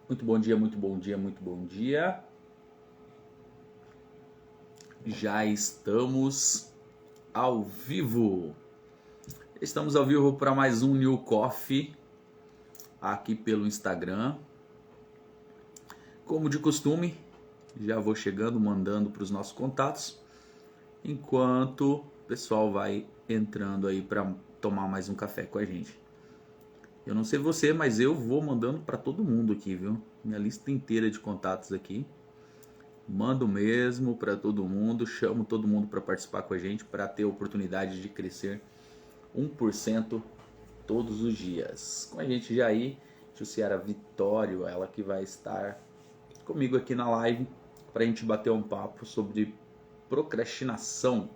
Muito bom dia, muito bom dia, muito bom dia. Já estamos ao vivo. Estamos ao vivo para mais um New Coffee aqui pelo Instagram. Como de costume, já vou chegando, mandando para os nossos contatos, enquanto o pessoal vai entrando aí para tomar mais um café com a gente. Eu não sei você, mas eu vou mandando para todo mundo aqui, viu? Minha lista inteira de contatos aqui. Mando mesmo para todo mundo, chamo todo mundo para participar com a gente, para ter a oportunidade de crescer 1% todos os dias. Com a gente já aí, Jussiara Vitório, ela que vai estar comigo aqui na live para a gente bater um papo sobre procrastinação.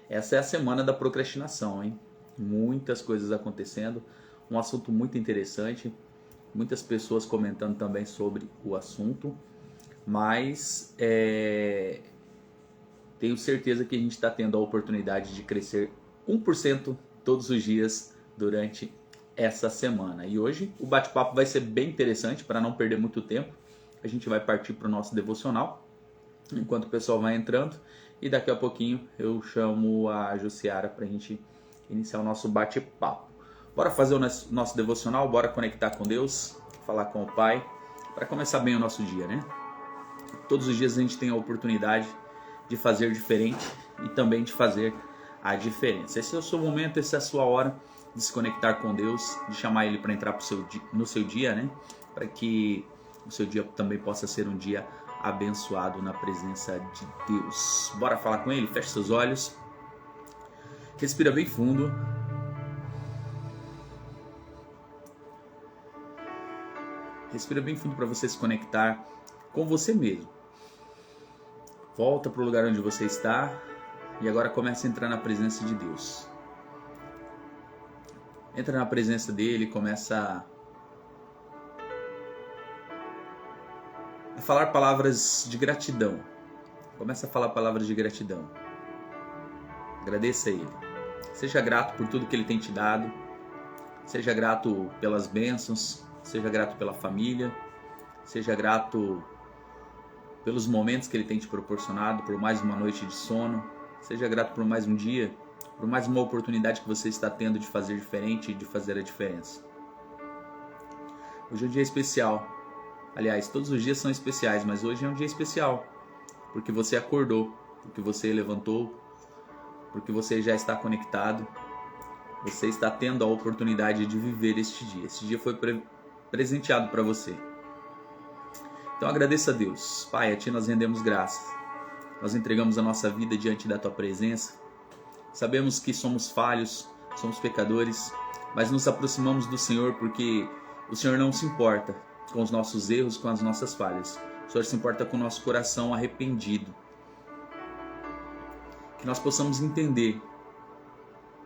Essa é a semana da procrastinação, hein? Muitas coisas acontecendo, um assunto muito interessante, muitas pessoas comentando também sobre o assunto, mas tenho certeza que a gente está tendo a oportunidade de crescer 1% todos os dias durante essa semana. E hoje o bate-papo vai ser bem interessante, para não perder muito tempo. A gente vai partir para o nosso devocional, enquanto o pessoal vai entrando, e daqui a pouquinho eu chamo a Jussiara para a gente iniciar o nosso bate-papo. Bora fazer o nosso devocional, bora conectar com Deus, falar com o Pai, para começar bem o nosso dia, né? Todos os dias a gente tem a oportunidade de fazer diferente e também de fazer a diferença. Esse é o seu momento, essa é a sua hora de se conectar com Deus, de chamar Ele para entrar no seu dia, né? Para que o seu dia também possa ser um dia abençoado na presença de Deus. Bora falar com Ele? Feche seus olhos. Respira bem fundo. Respira bem fundo para você se conectar com você mesmo. Volta para o lugar onde você está e agora começa a entrar na presença de Deus. Entra na presença dele, começa a falar palavras de gratidão. Começa a falar palavras de gratidão. Agradeça a Ele. Seja grato por tudo que Ele tem te dado. Seja grato pelas bênçãos. Seja grato pela família. Seja grato pelos momentos que Ele tem te proporcionado, por mais uma noite de sono. Seja grato por mais um dia, por mais uma oportunidade que você está tendo de fazer diferente e de fazer a diferença. Hoje é um dia especial. Aliás, todos os dias são especiais, mas hoje é um dia especial. Porque você acordou, porque você levantou, porque você já está conectado. Você está tendo a oportunidade de viver este dia. Este dia foi presenteado para você. Então agradeça a Deus. Pai, a Ti nós rendemos graças. Nós entregamos a nossa vida diante da Tua presença. Sabemos que somos falhos, somos pecadores, mas nos aproximamos do Senhor porque o Senhor não se importa com os nossos erros, com as nossas falhas. O Senhor se importa com o nosso coração arrependido. Que nós possamos entender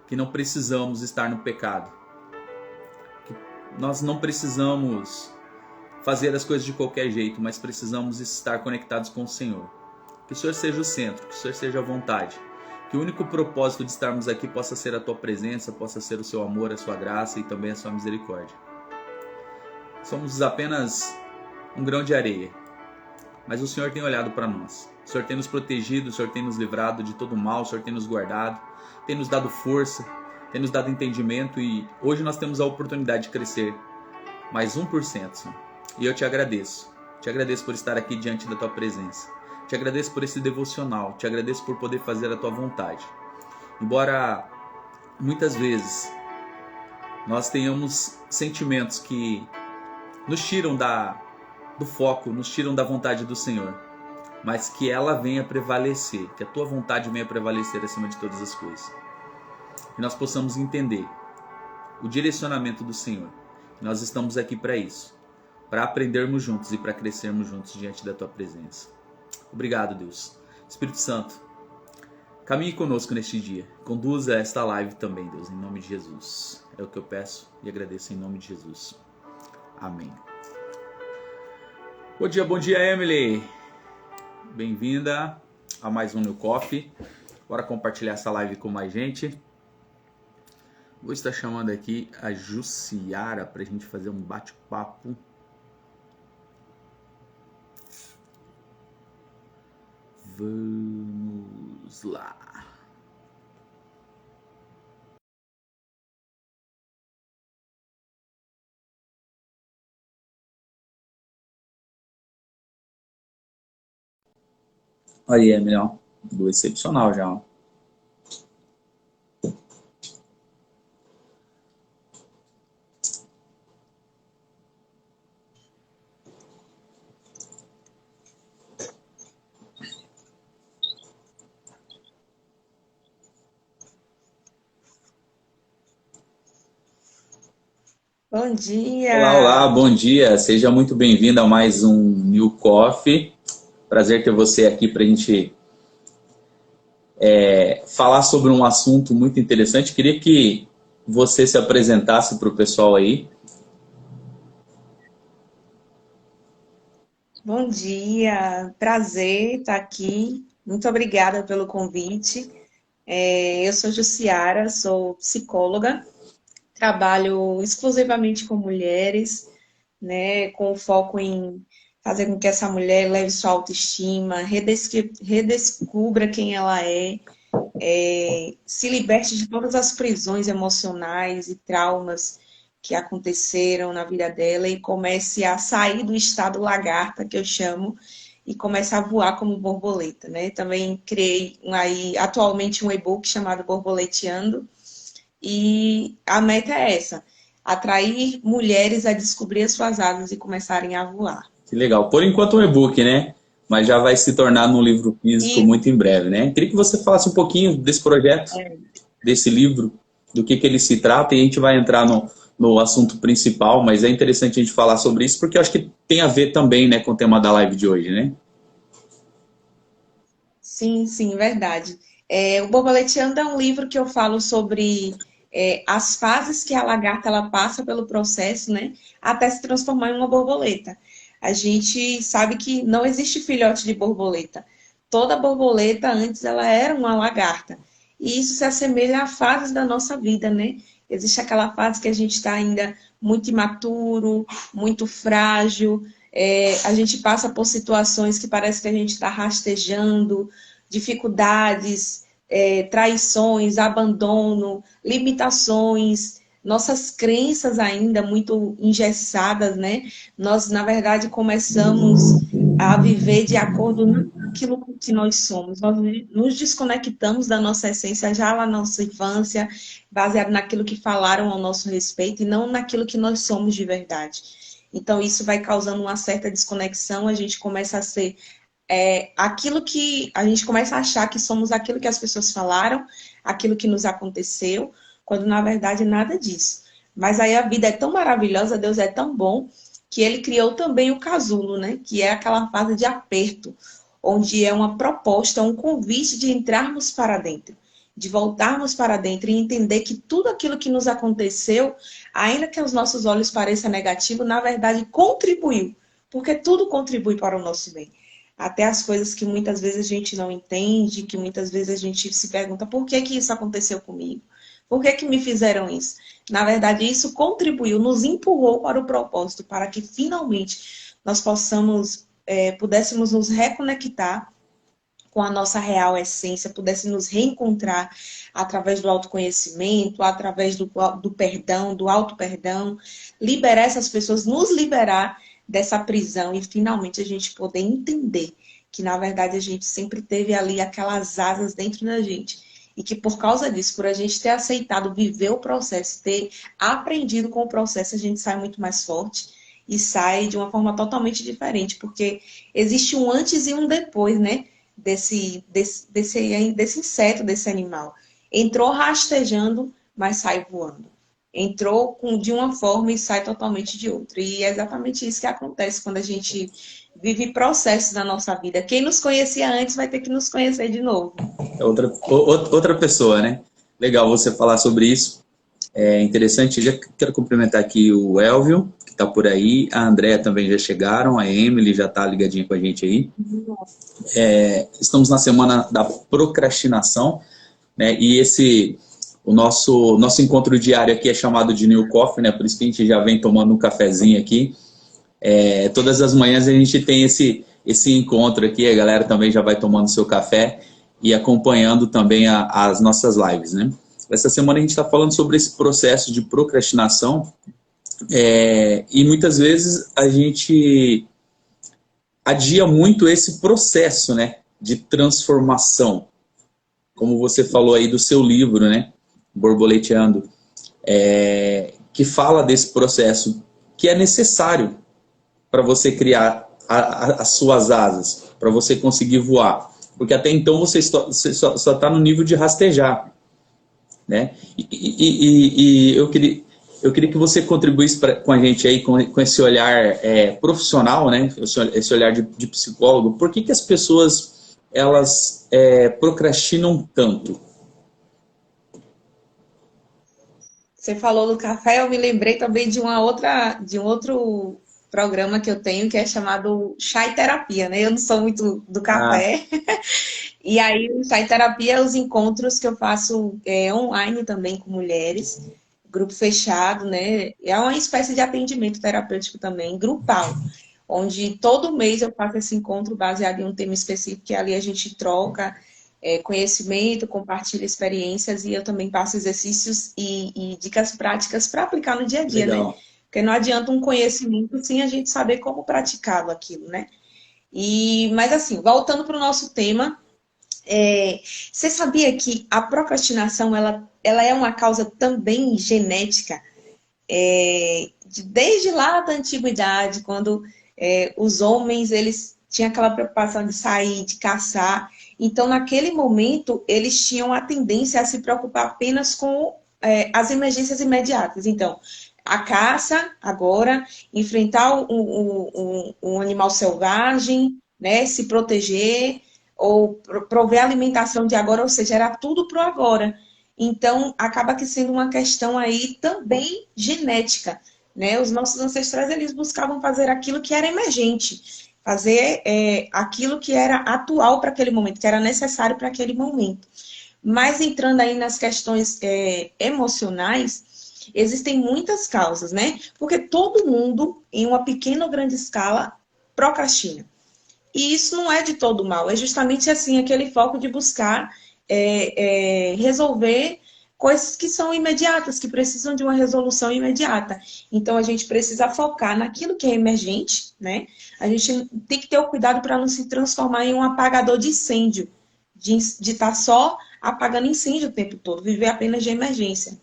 que não precisamos estar no pecado. Que nós não precisamos fazer as coisas de qualquer jeito, mas precisamos estar conectados com o Senhor. Que o Senhor seja o centro, que o Senhor seja a vontade. Que o único propósito de estarmos aqui possa ser a Tua presença, possa ser o Seu amor, a Sua graça e também a Sua misericórdia. Somos apenas um grão de areia, mas o Senhor tem olhado para nós. O Senhor tem nos protegido, o Senhor tem nos livrado de todo mal, o Senhor tem nos guardado, tem nos dado força, tem nos dado entendimento e hoje nós temos a oportunidade de crescer mais 1%, Senhor. E eu te agradeço por estar aqui diante da Tua presença. Te agradeço por esse devocional, te agradeço por poder fazer a Tua vontade. Embora muitas vezes nós tenhamos sentimentos que nos tiram do foco, nos tiram da vontade do Senhor, mas que ela venha prevalecer, que a Tua vontade venha prevalecer acima de todas as coisas. Que nós possamos entender o direcionamento do Senhor. Que nós estamos aqui para isso, para aprendermos juntos e para crescermos juntos diante da Tua presença. Obrigado, Deus. Espírito Santo, caminhe conosco neste dia. Conduza esta live também, Deus, em nome de Jesus. É o que eu peço e agradeço em nome de Jesus. Amém. Bom dia, Emily. Bem-vinda a mais um New Coffee. Bora compartilhar essa live com mais gente. Vou estar chamando aqui a Jussiara para a gente fazer um bate-papo Vamos lá. Olha aí, Emiliano. Do excepcional já. Bom Olá, olá, dia! bom dia. Seja muito bem-vindo a mais um New Coffee. Prazer ter você aqui para a gente falar sobre um assunto muito interessante. Queria que você se apresentasse para o pessoal aí. Bom dia! Prazer estar aqui. Muito obrigada pelo convite. Eu sou Jussiara, sou psicóloga, trabalho exclusivamente com mulheres, né, com foco em fazer com que essa mulher leve sua autoestima, redescubra quem ela se liberte de todas as prisões emocionais e traumas que aconteceram na vida dela e comece a sair do estado lagarta, que eu chamo, e comece a voar como borboleta, né? Também criei aí atualmente um e-book chamado Borboleteando e a meta é essa: atrair mulheres a descobrir as suas asas e começarem a voar. Que legal. Por enquanto um e-book, né? Mas já vai se tornar num livro físico E muito em breve, né? Queria que você falasse um pouquinho desse projeto, desse livro, do que ele se trata, e a gente vai entrar no assunto principal, mas é interessante a gente falar sobre isso, porque eu acho que tem a ver também, né, com o tema da live de hoje, né? sim, sim, verdade. O Borboleteando é um livro que eu falo sobre as fases que a lagarta ela passa pelo processo, né, até se transformar em uma borboleta. A gente sabe que não existe filhote de borboleta. Toda borboleta antes ela era uma lagarta. E isso se assemelha a fases da nossa vida, né? Existe aquela fase que a gente está ainda muito imaturo, muito frágil. A gente passa por situações que parece que a gente está rastejando, dificuldades, traições, abandono, limitações, nossas crenças ainda muito engessadas, né? Nós, na verdade, começamos a viver de acordo com aquilo que nós somos. Nós nos desconectamos da nossa essência já lá na nossa infância, baseado naquilo que falaram ao nosso respeito e não naquilo que nós somos de verdade. Então, isso vai causando uma certa desconexão, a gente começa a ser aquilo que a gente começa a achar que somos aquilo que as pessoas falaram, aquilo que nos aconteceu, quando na verdade nada disso. Mas aí a vida é tão maravilhosa, Deus é tão bom, que ele criou também o casulo, né? Que é aquela fase de aperto, onde é uma proposta, um convite de entrarmos para dentro, de voltarmos para dentro e entender que tudo aquilo que nos aconteceu, ainda que aos nossos olhos pareça negativo, na verdade contribuiu, porque tudo contribui para o nosso bem. Até as coisas que muitas vezes a gente não entende, que muitas vezes a gente se pergunta por que que isso aconteceu comigo? Por que que me fizeram isso? Na verdade, isso contribuiu, nos empurrou para o propósito, para que finalmente nós pudéssemos nos reconectar com a nossa real essência, pudéssemos nos reencontrar através do autoconhecimento, através do perdão, do auto-perdão, liberar essas pessoas, nos liberar dessa prisão e finalmente a gente poder entender que, na verdade, a gente sempre teve ali aquelas asas dentro da gente. E que por causa disso, por a gente ter aceitado viver o processo, ter aprendido com o processo, a gente sai muito mais forte e sai de uma forma totalmente diferente, porque existe um antes e um depois, né? Desse inseto, desse animal. Entrou rastejando, mas sai voando. Entrou de uma forma e sai totalmente de outra. E é exatamente isso que acontece quando a gente vive processos na nossa vida. Quem nos conhecia antes vai ter que nos conhecer de novo. É outra pessoa, né? Legal você falar sobre isso. É interessante. Já quero cumprimentar aqui o Elvio, que está por aí. A Andréa também já chegaram. A Emily já está ligadinha com a gente aí. Estamos na semana da procrastinação, né? E o nosso encontro diário aqui é chamado de New Coffee, né? Por isso que a gente já vem tomando um cafezinho aqui. Todas as manhãs a gente tem esse encontro aqui. A galera também já vai tomando seu café e acompanhando também as nossas lives, né? Essa semana a gente está falando sobre esse processo de procrastinação, e muitas vezes a gente adia muito esse processo, né, de transformação. Como você falou aí do seu livro, né, Borboleteando, que fala desse processo que é necessário para você criar as suas asas, para você conseguir voar. Porque até então você só está no nível de rastejar, né? E eu queria que você contribuísse com a gente aí, com esse olhar profissional, né? Esse olhar de psicólogo. Por que as pessoas elas procrastinam tanto? Você falou do café, eu me lembrei também de um outro programa que eu tenho que é chamado Chá e Terapia, né? Eu não sou muito do Ah, café. E aí, o Chá e Terapia é os encontros que eu faço online também com mulheres, grupo fechado, né? É uma espécie de atendimento terapêutico também, grupal, onde todo mês eu faço esse encontro baseado em um tema específico, que ali a gente troca conhecimento, compartilha experiências e eu também passo exercícios e dicas práticas para aplicar no dia a dia, né? legal. Porque não adianta um conhecimento sem a gente saber como praticá-lo aquilo, né? Mas assim, voltando para o nosso tema, você sabia que a procrastinação ela é uma causa também genética? Desde lá da antiguidade, quando os homens eles tinham aquela preocupação de sair, de caçar, então naquele momento eles tinham a tendência a se preocupar apenas com as emergências imediatas. Então, a caça, agora, enfrentar um animal selvagem, né, se proteger, ou prover alimentação de agora, ou seja, era tudo pro agora. Então, acaba que sendo uma questão aí também genética, né? Os nossos ancestrais, eles buscavam fazer aquilo que era emergente, fazer aquilo que era atual para aquele momento, que era necessário para aquele momento. Mas entrando aí nas questões emocionais, existem muitas causas, né? Porque todo mundo, em uma pequena ou grande escala, procrastina. E isso não é de todo mal, é justamente assim, aquele foco de buscar resolver coisas que são imediatas, que precisam de uma resolução imediata. Então, a gente precisa focar naquilo que é emergente, né? A gente tem que ter o cuidado para não se transformar em um apagador de incêndio, de estar só apagando incêndio o tempo todo, viver apenas de emergência.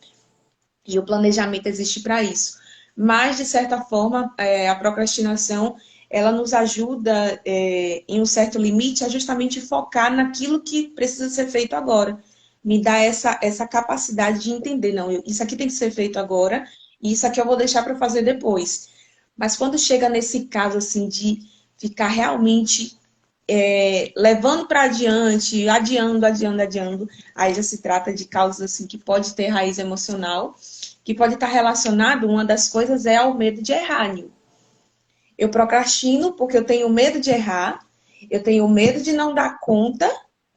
E o planejamento existe para isso. Mas, de certa forma, a procrastinação ela nos ajuda em um certo limite a justamente focar naquilo que precisa ser feito agora. Me dá essa capacidade de entender, não, isso aqui tem que ser feito agora e isso aqui eu vou deixar para fazer depois. Mas quando chega nesse caso assim de ficar realmente levando para adiante, adiando, aí já se trata de causas assim que pode ter raiz emocional, que pode estar relacionado, uma das coisas é ao medo de errar, Nil. Eu procrastino porque eu tenho medo de errar, eu tenho medo de não dar conta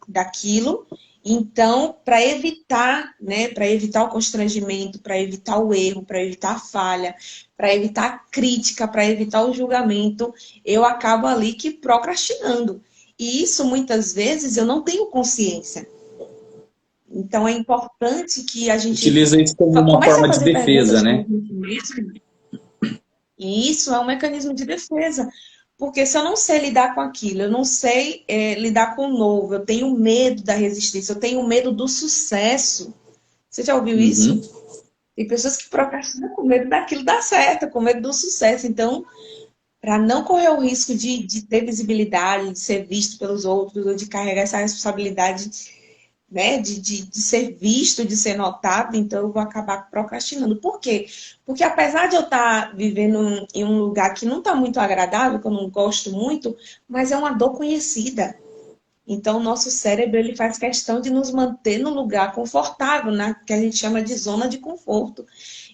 daquilo. Então, para evitar, né, para evitar o constrangimento, para evitar o erro, para evitar a falha, para evitar a crítica, para evitar o julgamento, eu acabo ali que procrastinando. E isso muitas vezes eu não tenho consciência. Então é importante que a gente Utiliza isso como uma comece a forma de fazer defesa, perguntas para a né? gente mesmo. E isso é um mecanismo de defesa. Porque se eu não sei lidar com aquilo, eu não sei lidar com o novo, eu tenho medo da resistência, eu tenho medo do sucesso. Você já ouviu Uhum. isso? Tem pessoas que procrastinam com medo daquilo dar certo, com medo do sucesso. Então, para não correr o risco de ter visibilidade, de ser visto pelos outros, ou de carregar essa responsabilidade, né, de ser visto, de ser notado, então eu vou acabar procrastinando. Por quê? Porque apesar de eu estar vivendo em um lugar que não está muito agradável, que eu não gosto muito, mas é uma dor conhecida. Então, o nosso cérebro ele faz questão de nos manter no lugar confortável, né, que a gente chama de zona de conforto.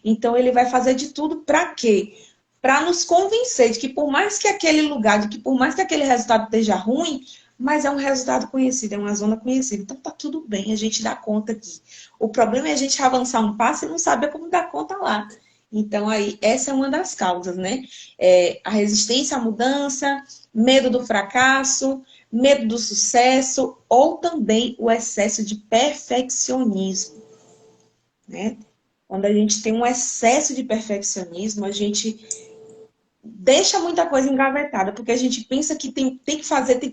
Então, ele vai fazer de tudo para quê? Para nos convencer de que por mais que aquele lugar, de que por mais que aquele resultado esteja ruim, mas é um resultado conhecido, é uma zona conhecida. Então tá tudo bem, a gente dá conta aqui. O problema é a gente avançar um passo e não saber como dar conta lá. Então, aí, essa é uma das causas, né? A resistência à mudança, medo do fracasso, medo do sucesso, ou também o excesso de perfeccionismo, né? Quando a gente tem um excesso de perfeccionismo, a gente deixa muita coisa engavetada, porque a gente pensa que tem que fazer, tem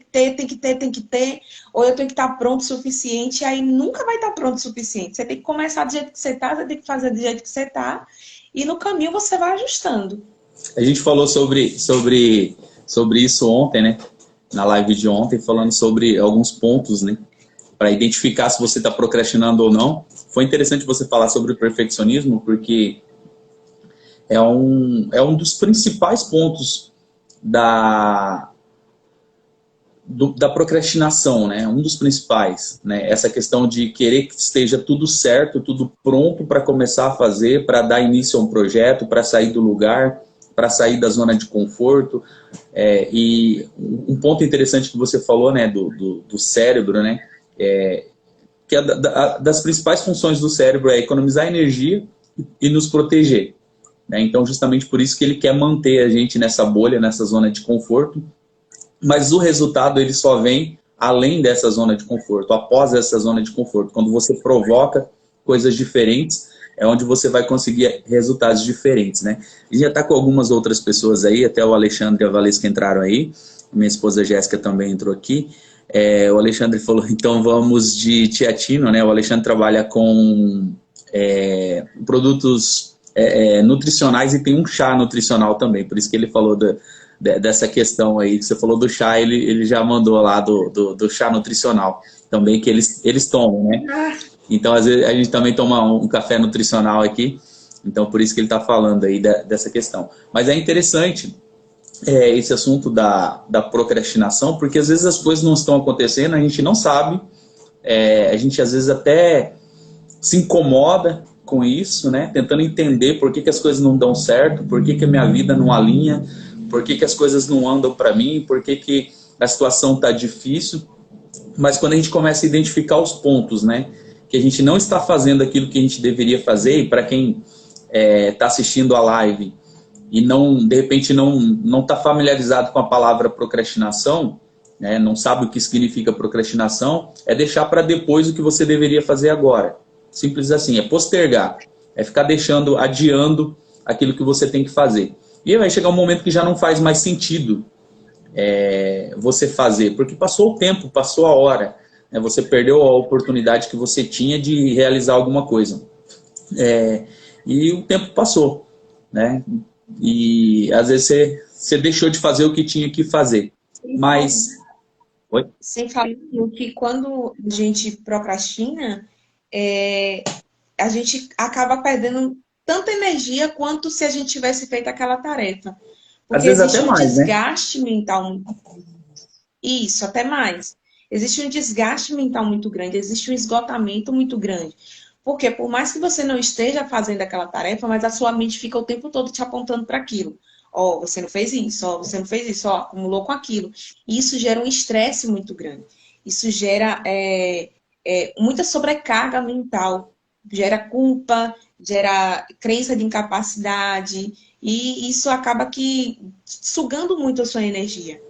que ter, ou eu tenho que estar pronto o suficiente, e aí nunca vai estar pronto o suficiente. Você tem que começar do jeito que você está, você tem que fazer do jeito que você está, e no caminho você vai ajustando. A gente falou sobre isso ontem, né? Na live de ontem, falando sobre alguns pontos, né? Para identificar se você está procrastinando ou não. Foi interessante você falar sobre o perfeccionismo, porque é um dos principais pontos da procrastinação, né? Um dos principais, né? Essa questão de querer que esteja tudo certo, tudo pronto para começar a fazer, para dar início a um projeto, para sair do lugar, para sair da zona de conforto. E um ponto interessante que você falou, né, do cérebro, né? Que das principais funções do cérebro é economizar energia e nos proteger, né? Então, justamente por isso que ele quer manter a gente nessa bolha, nessa zona de conforto. Mas o resultado ele só vem além dessa zona de conforto, após essa zona de conforto. Quando você provoca coisas diferentes, é onde você vai conseguir resultados diferentes, né? A gente já está com algumas outras pessoas aí, até o Alexandre e a Valesca entraram aí, minha esposa Jéssica também entrou aqui. O Alexandre falou, então vamos de Teatino, né? O Alexandre trabalha com produtos nutricionais e tem um chá nutricional também, por isso que ele falou dessa questão aí, que você falou do chá, ele já mandou lá do chá nutricional também, que eles tomam, né? Então, às vezes, a gente também toma um café nutricional aqui, então por isso que ele está falando aí dessa questão. Mas é interessante esse assunto da procrastinação, porque às vezes as coisas não estão acontecendo, a gente não sabe, a gente às vezes até se incomoda com isso, né? Tentando entender por que as coisas não dão certo, por que a minha vida não alinha, por que as coisas não andam para mim, por que a situação está difícil. Mas quando a gente começa a identificar os pontos, né, que a gente não está fazendo aquilo que a gente deveria fazer, e para quem está assistindo a live e de repente não está familiarizado com a palavra procrastinação, né, não sabe o que significa procrastinação, é deixar para depois o que você deveria fazer agora. Simples assim, é postergar, é ficar adiando aquilo que você tem que fazer. E aí vai chegar um momento que já não faz mais sentido você fazer, porque passou o tempo, passou a hora, né? Você perdeu a oportunidade que você tinha de realizar alguma coisa. E o tempo passou, né? E às vezes você deixou de fazer o que tinha que fazer. Mas... Oi? Sem falar que quando a gente procrastina, a gente acaba perdendo tanta energia quanto se a gente tivesse feito aquela tarefa. Às Porque vezes existe até um mais, né? desgaste mental muito grande. Isso, até mais. Existe um desgaste mental muito grande, existe um esgotamento muito grande. Porque por mais que você não esteja fazendo aquela tarefa, mas a sua mente fica o tempo todo te apontando para aquilo. Ó, você não fez isso, ó, você não fez isso, ó, acumulou com aquilo. E isso gera um estresse muito grande. Isso gera muita sobrecarga mental, gera culpa, gera crença de incapacidade, e isso acaba que sugando muito a sua energia.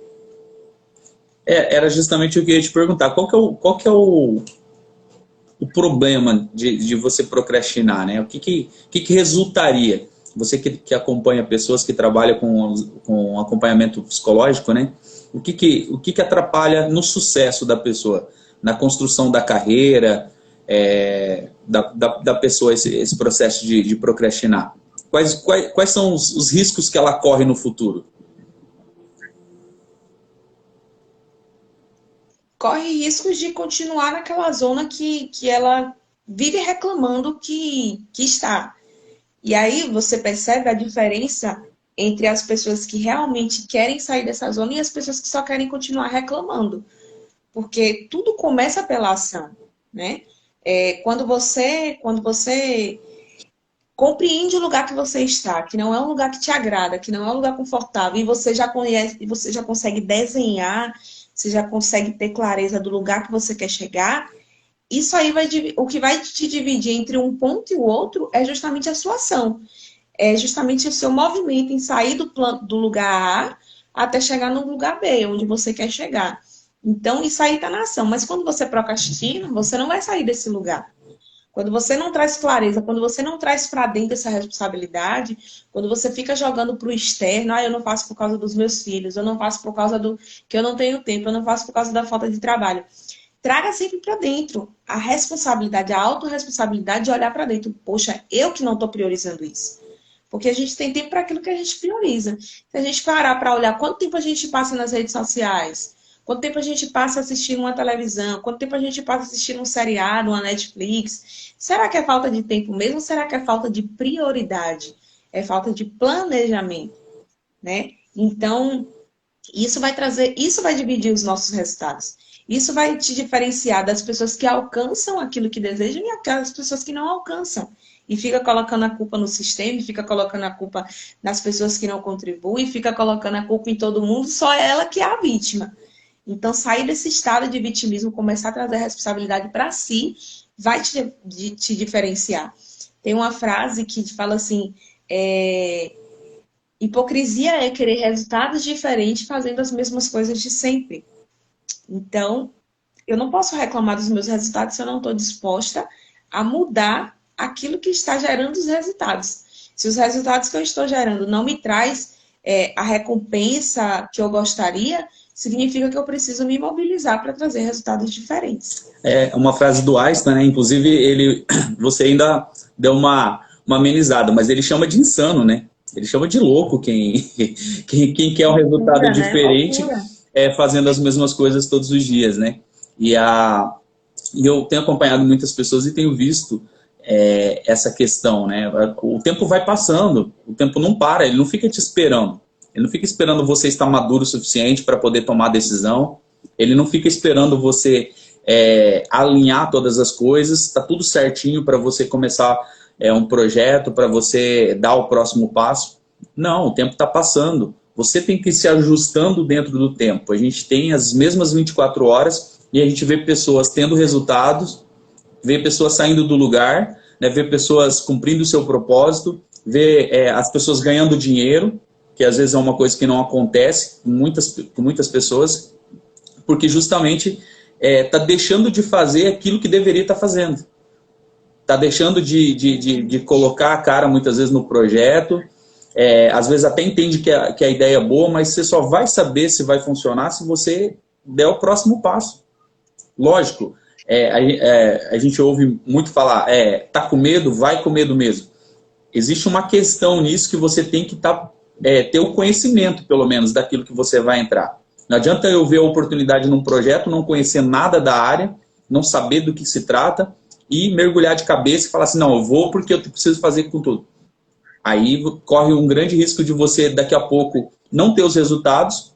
Era justamente o que eu ia te perguntar. Qual que é o problema de você procrastinar, né? O que resultaria? Você que acompanha pessoas que trabalham com acompanhamento psicológico, né? O que atrapalha no sucesso da pessoa? Na construção da carreira, da pessoa, esse processo de procrastinar? Quais são os riscos que ela corre no futuro? Corre riscos de continuar naquela zona que ela vive reclamando que está. E aí você percebe a diferença entre as pessoas que realmente querem sair dessa zona e as pessoas que só querem continuar reclamando. Porque tudo começa pela ação, né? Quando você compreende o lugar que você está, que não é um lugar que te agrada, que não é um lugar confortável, e você já conhece, e você já consegue desenhar, você já consegue ter clareza do lugar que você quer chegar, isso aí o que vai te dividir entre um ponto e o outro é justamente a sua ação. é justamente o seu movimento em sair do lugar A até chegar no lugar B, onde você quer chegar. Então, isso aí está na ação. Mas quando você procrastina, você não vai sair desse lugar. Quando você não traz clareza, quando você não traz para dentro essa responsabilidade, quando você fica jogando para o externo, eu não faço por causa dos meus filhos, eu não faço por causa do que eu não tenho tempo, eu não faço por causa da falta de trabalho. Traga sempre para dentro a responsabilidade, a autorresponsabilidade de olhar para dentro. Poxa, eu que não estou priorizando isso. Porque a gente tem tempo para aquilo que a gente prioriza. Se a gente parar para olhar quanto tempo a gente passa nas redes sociais, quanto tempo a gente passa assistindo uma televisão, quanto tempo a gente passa assistindo um seriado, uma Netflix, será que é falta de tempo mesmo ou será que é falta de prioridade? É falta de planejamento, né? Então, isso vai dividir os nossos resultados. Isso vai te diferenciar das pessoas que alcançam aquilo que desejam e aquelas pessoas que não alcançam. E fica colocando a culpa no sistema, fica colocando a culpa nas pessoas que não contribuem, fica colocando a culpa em todo mundo, só ela que é a vítima. Então, sair desse estado de vitimismo, começar a trazer a responsabilidade para si, vai te diferenciar. Tem uma frase que fala assim, hipocrisia é querer resultados diferentes fazendo as mesmas coisas de sempre. Então, eu não posso reclamar dos meus resultados se eu não estou disposta a mudar aquilo que está gerando os resultados. Se os resultados que eu estou gerando não me traz a recompensa que eu gostaria, significa que eu preciso me mobilizar para trazer resultados diferentes. É uma frase do Einstein, né? Inclusive, você ainda deu uma amenizada, mas ele chama de insano, né? Ele chama de louco quem quer um resultado loucura, diferente, né? Fazendo as mesmas coisas todos os dias, né? E eu tenho acompanhado muitas pessoas e tenho visto essa questão, né? O tempo vai passando, o tempo não para, ele não fica te esperando. Ele não fica esperando você estar maduro o suficiente para poder tomar a decisão. Ele não fica esperando você alinhar todas as coisas. Está tudo certinho para você começar um projeto, para você dar o próximo passo. Não, o tempo está passando. Você tem que ir se ajustando dentro do tempo. A gente tem as mesmas 24 horas e a gente vê pessoas tendo resultados, vê pessoas saindo do lugar, né, vê pessoas cumprindo o seu propósito, vê as pessoas ganhando dinheiro, que às vezes é uma coisa que não acontece com muitas pessoas, porque justamente está deixando de fazer aquilo que deveria estar fazendo. Está deixando de colocar a cara muitas vezes no projeto, às vezes até entende que a ideia é boa, mas você só vai saber se vai funcionar se você der o próximo passo. Lógico, a gente ouve muito falar, tá com medo, vai com medo mesmo. Existe uma questão nisso que você tem que ter o conhecimento, pelo menos, daquilo que você vai entrar. Não adianta eu ver a oportunidade num projeto, não conhecer nada da área, não saber do que se trata e mergulhar de cabeça e falar assim, não, eu vou porque eu preciso fazer com tudo. Aí corre um grande risco de você, daqui a pouco, não ter os resultados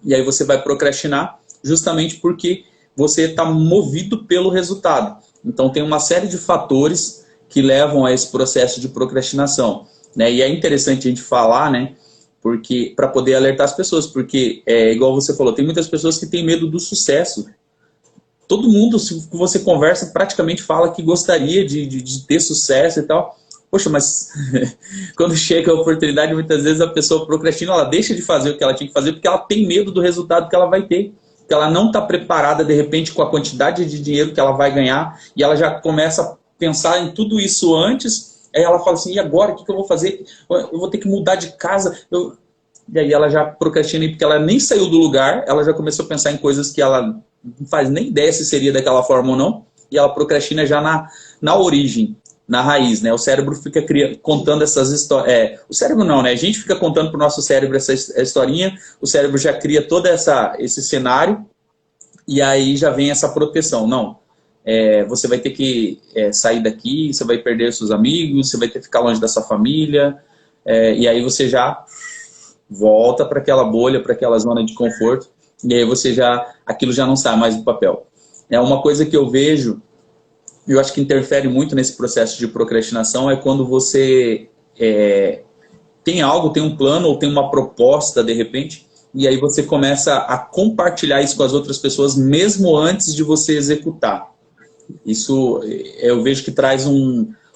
e aí você vai procrastinar justamente porque você está movido pelo resultado. Então tem uma série de fatores que levam a esse processo de procrastinação. Né? E é interessante a gente falar, né? Porque para poder alertar as pessoas, porque igual você falou, tem muitas pessoas que têm medo do sucesso. Todo mundo, se você conversa, praticamente fala que gostaria de ter sucesso e tal. Poxa, mas quando chega a oportunidade, muitas vezes a pessoa procrastina, ela deixa de fazer o que ela tinha que fazer porque ela tem medo do resultado que ela vai ter. Que ela não está preparada, de repente, com a quantidade de dinheiro que ela vai ganhar e ela já começa a pensar em tudo isso antes. Aí ela fala assim, e agora? O que eu vou fazer? Eu vou ter que mudar de casa. E aí ela já procrastina porque ela nem saiu do lugar, ela já começou a pensar em coisas que ela não faz nem ideia se seria daquela forma ou não, e ela procrastina já na origem, na raiz, né? O cérebro fica contando essas histórias. O cérebro não, né? A gente fica contando pro nosso cérebro essa historinha, o cérebro já cria todo esse cenário, e aí já vem essa proteção. Não. Você vai ter que sair daqui, você vai perder seus amigos, você vai ter que ficar longe da sua família, e aí você já volta para aquela bolha, para aquela zona de conforto, e aí aquilo já não sai mais do papel. É uma coisa que eu vejo, eu acho que interfere muito nesse processo de procrastinação, é quando você tem algo, tem um plano ou tem uma proposta de repente, e aí você começa a compartilhar isso com as outras pessoas mesmo antes de você executar. Isso eu vejo que traz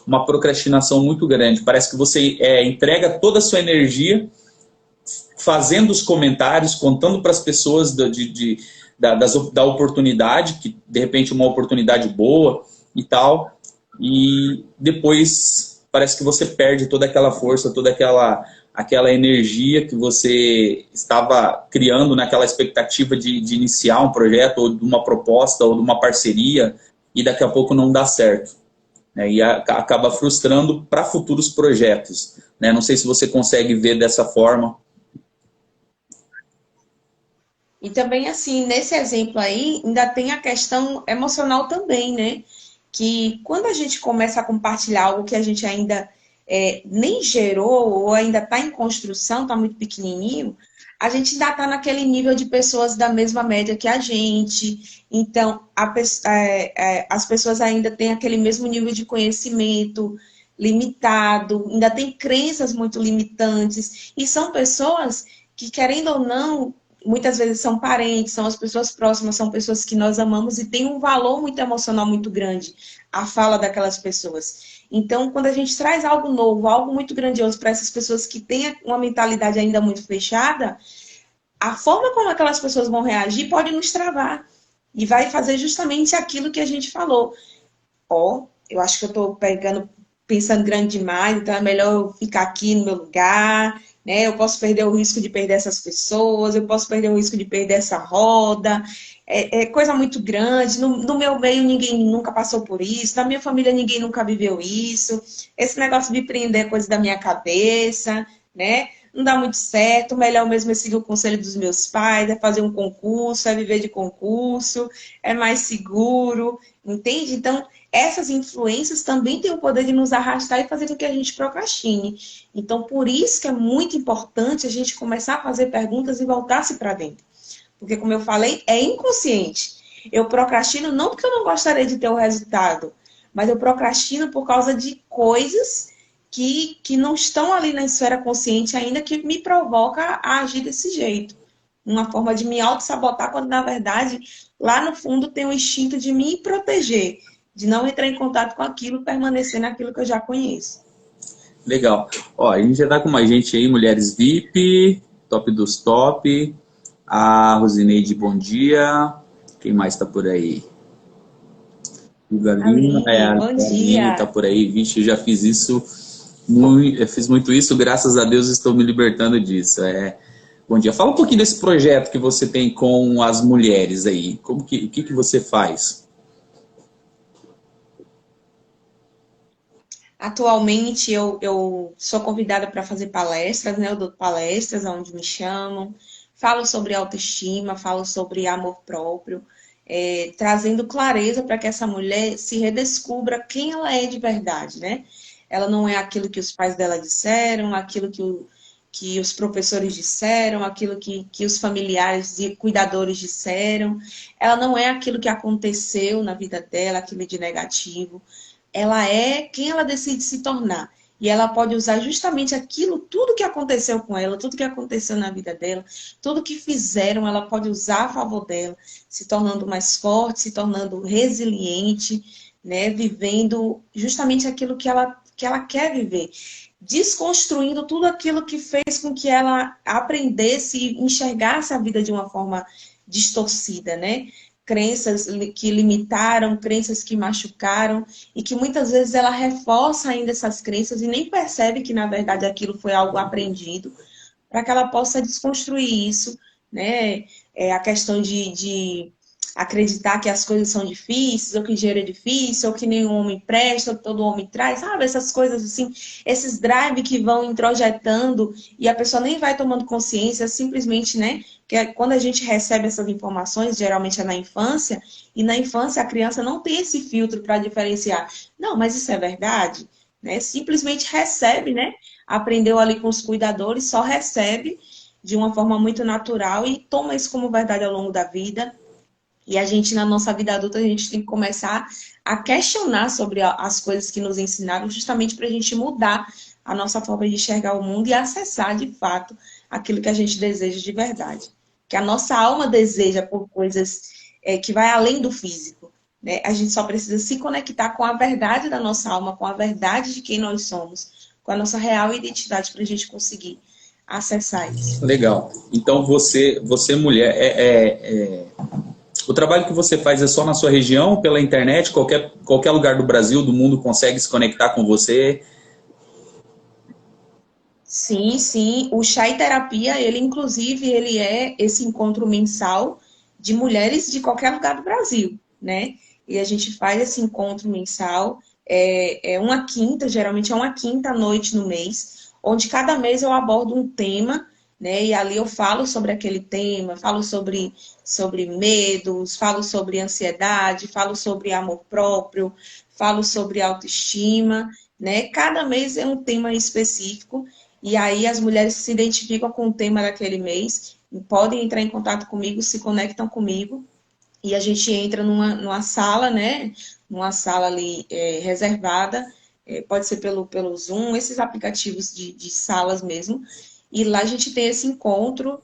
uma procrastinação muito grande. Parece que você entrega toda a sua energia fazendo os comentários, contando para as pessoas da oportunidade, que de repente é uma oportunidade boa e tal, e depois parece que você perde toda aquela força, toda aquela energia que você estava criando naquela expectativa de iniciar um projeto, ou de uma proposta, ou de uma parceria, e daqui a pouco não dá certo, né? E acaba frustrando para futuros projetos, né? Não sei se você consegue ver dessa forma. E também, assim, nesse exemplo aí, ainda tem a questão emocional também, né? Que quando a gente começa a compartilhar algo que a gente ainda nem gerou ou ainda está em construção, está muito pequenininho, a gente ainda está naquele nível de pessoas da mesma média que a gente. Então, as pessoas ainda têm aquele mesmo nível de conhecimento limitado, ainda tem crenças muito limitantes. E são pessoas que, querendo ou não, muitas vezes são parentes, são as pessoas próximas, são pessoas que nós amamos e tem um valor muito emocional muito grande a fala daquelas pessoas. Então, quando a gente traz algo novo, algo muito grandioso para essas pessoas que têm uma mentalidade ainda muito fechada, a forma como aquelas pessoas vão reagir pode nos travar e vai fazer justamente aquilo que a gente falou. Ó, eu acho que eu estou pensando grande demais, então é melhor eu ficar aqui no meu lugar, né? Eu posso perder o risco de perder essas pessoas, eu posso perder o risco de perder essa roda. É coisa muito grande. No meu meio ninguém nunca passou por isso, na minha família ninguém nunca viveu isso. Esse negócio de prender é coisa da minha cabeça, né? Não dá muito certo, melhor mesmo é seguir o conselho dos meus pais, é fazer um concurso, é viver de concurso, é mais seguro, entende? Então, essas influências também têm o poder de nos arrastar e fazer com que a gente procrastine. Então, por isso que é muito importante a gente começar a fazer perguntas e voltar-se para dentro. Porque, como eu falei, é inconsciente. Eu procrastino não porque eu não gostaria de ter o resultado, mas eu procrastino por causa de coisas que não estão ali na esfera consciente ainda, que me provoca a agir desse jeito. Uma forma de me auto-sabotar, quando na verdade, lá no fundo, tem o instinto de me proteger, de não entrar em contato com aquilo, permanecer naquilo que eu já conheço. Legal. Ó, a gente já tá com uma gente aí, Mulheres VIP, top dos top. A Rosineide, bom dia. Quem mais tá por aí? Galina, Aline, bom a Aline tá dia. por aí. Vixe, eu já fiz isso, eu fiz muito isso, graças a Deus estou me libertando disso. Bom dia. Fala um pouquinho desse projeto que você tem com as mulheres aí. O que você faz? Atualmente eu sou convidada para fazer palestras, né? Eu dou palestras onde me chamam, falo sobre autoestima, falo sobre amor próprio, trazendo clareza para que essa mulher se redescubra quem ela é de verdade, né? Ela não é aquilo que os pais dela disseram, aquilo que os professores disseram, aquilo que os familiares e cuidadores disseram. Ela não é aquilo que aconteceu na vida dela, aquilo de negativo. Ela é quem ela decide se tornar. E ela pode usar justamente aquilo, tudo que aconteceu com ela, tudo que aconteceu na vida dela, tudo que fizeram, ela pode usar a favor dela, se tornando mais forte, se tornando resiliente, né? Vivendo justamente aquilo que ela quer viver. Desconstruindo tudo aquilo que fez com que ela aprendesse e enxergasse a vida de uma forma distorcida, né? Crenças que limitaram, crenças que machucaram, e que muitas vezes ela reforça ainda essas crenças e nem percebe que, na verdade, aquilo foi algo aprendido, para que ela possa desconstruir isso, né? A questão de acreditar que as coisas são difíceis, ou que dinheiro é difícil, ou que nenhum homem presta, ou que todo homem traz, sabe? Essas coisas assim, esses drive que vão introjetando e a pessoa nem vai tomando consciência, simplesmente, né? Que quando a gente recebe essas informações, geralmente é na infância, e na infância a criança não tem esse filtro para diferenciar. Não, mas isso é verdade? Né? Simplesmente recebe, né? Aprendeu ali com os cuidadores, só recebe de uma forma muito natural e toma isso como verdade ao longo da vida. E a gente, na nossa vida adulta, a gente tem que começar a questionar sobre as coisas que nos ensinaram, justamente para a gente mudar a nossa forma de enxergar o mundo e acessar, de fato, aquilo que a gente deseja de verdade. Que a nossa alma deseja por coisas que vai além do físico. né? A gente só precisa se conectar com a verdade da nossa alma, com a verdade de quem nós somos, com a nossa real identidade para a gente conseguir acessar isso. Legal. Então você mulher, o trabalho que você faz é só na sua região, pela internet, qualquer lugar do Brasil, do mundo consegue se conectar com você? Sim, sim. O Chá e Terapia, ele inclusive, ele é esse encontro mensal de mulheres de qualquer lugar do Brasil, né? E a gente faz esse encontro mensal, é uma quinta, geralmente é uma quinta noite no mês, onde cada mês eu abordo um tema, né? E ali eu falo sobre aquele tema, falo sobre medos, falo sobre ansiedade, falo sobre amor próprio, falo sobre autoestima, né? Cada mês é um tema específico. E aí as mulheres se identificam com o tema daquele mês, podem entrar em contato comigo, se conectam comigo, e a gente entra numa sala, né? Numa sala ali reservada, pode ser pelo Zoom, esses aplicativos de salas mesmo. E lá a gente tem esse encontro,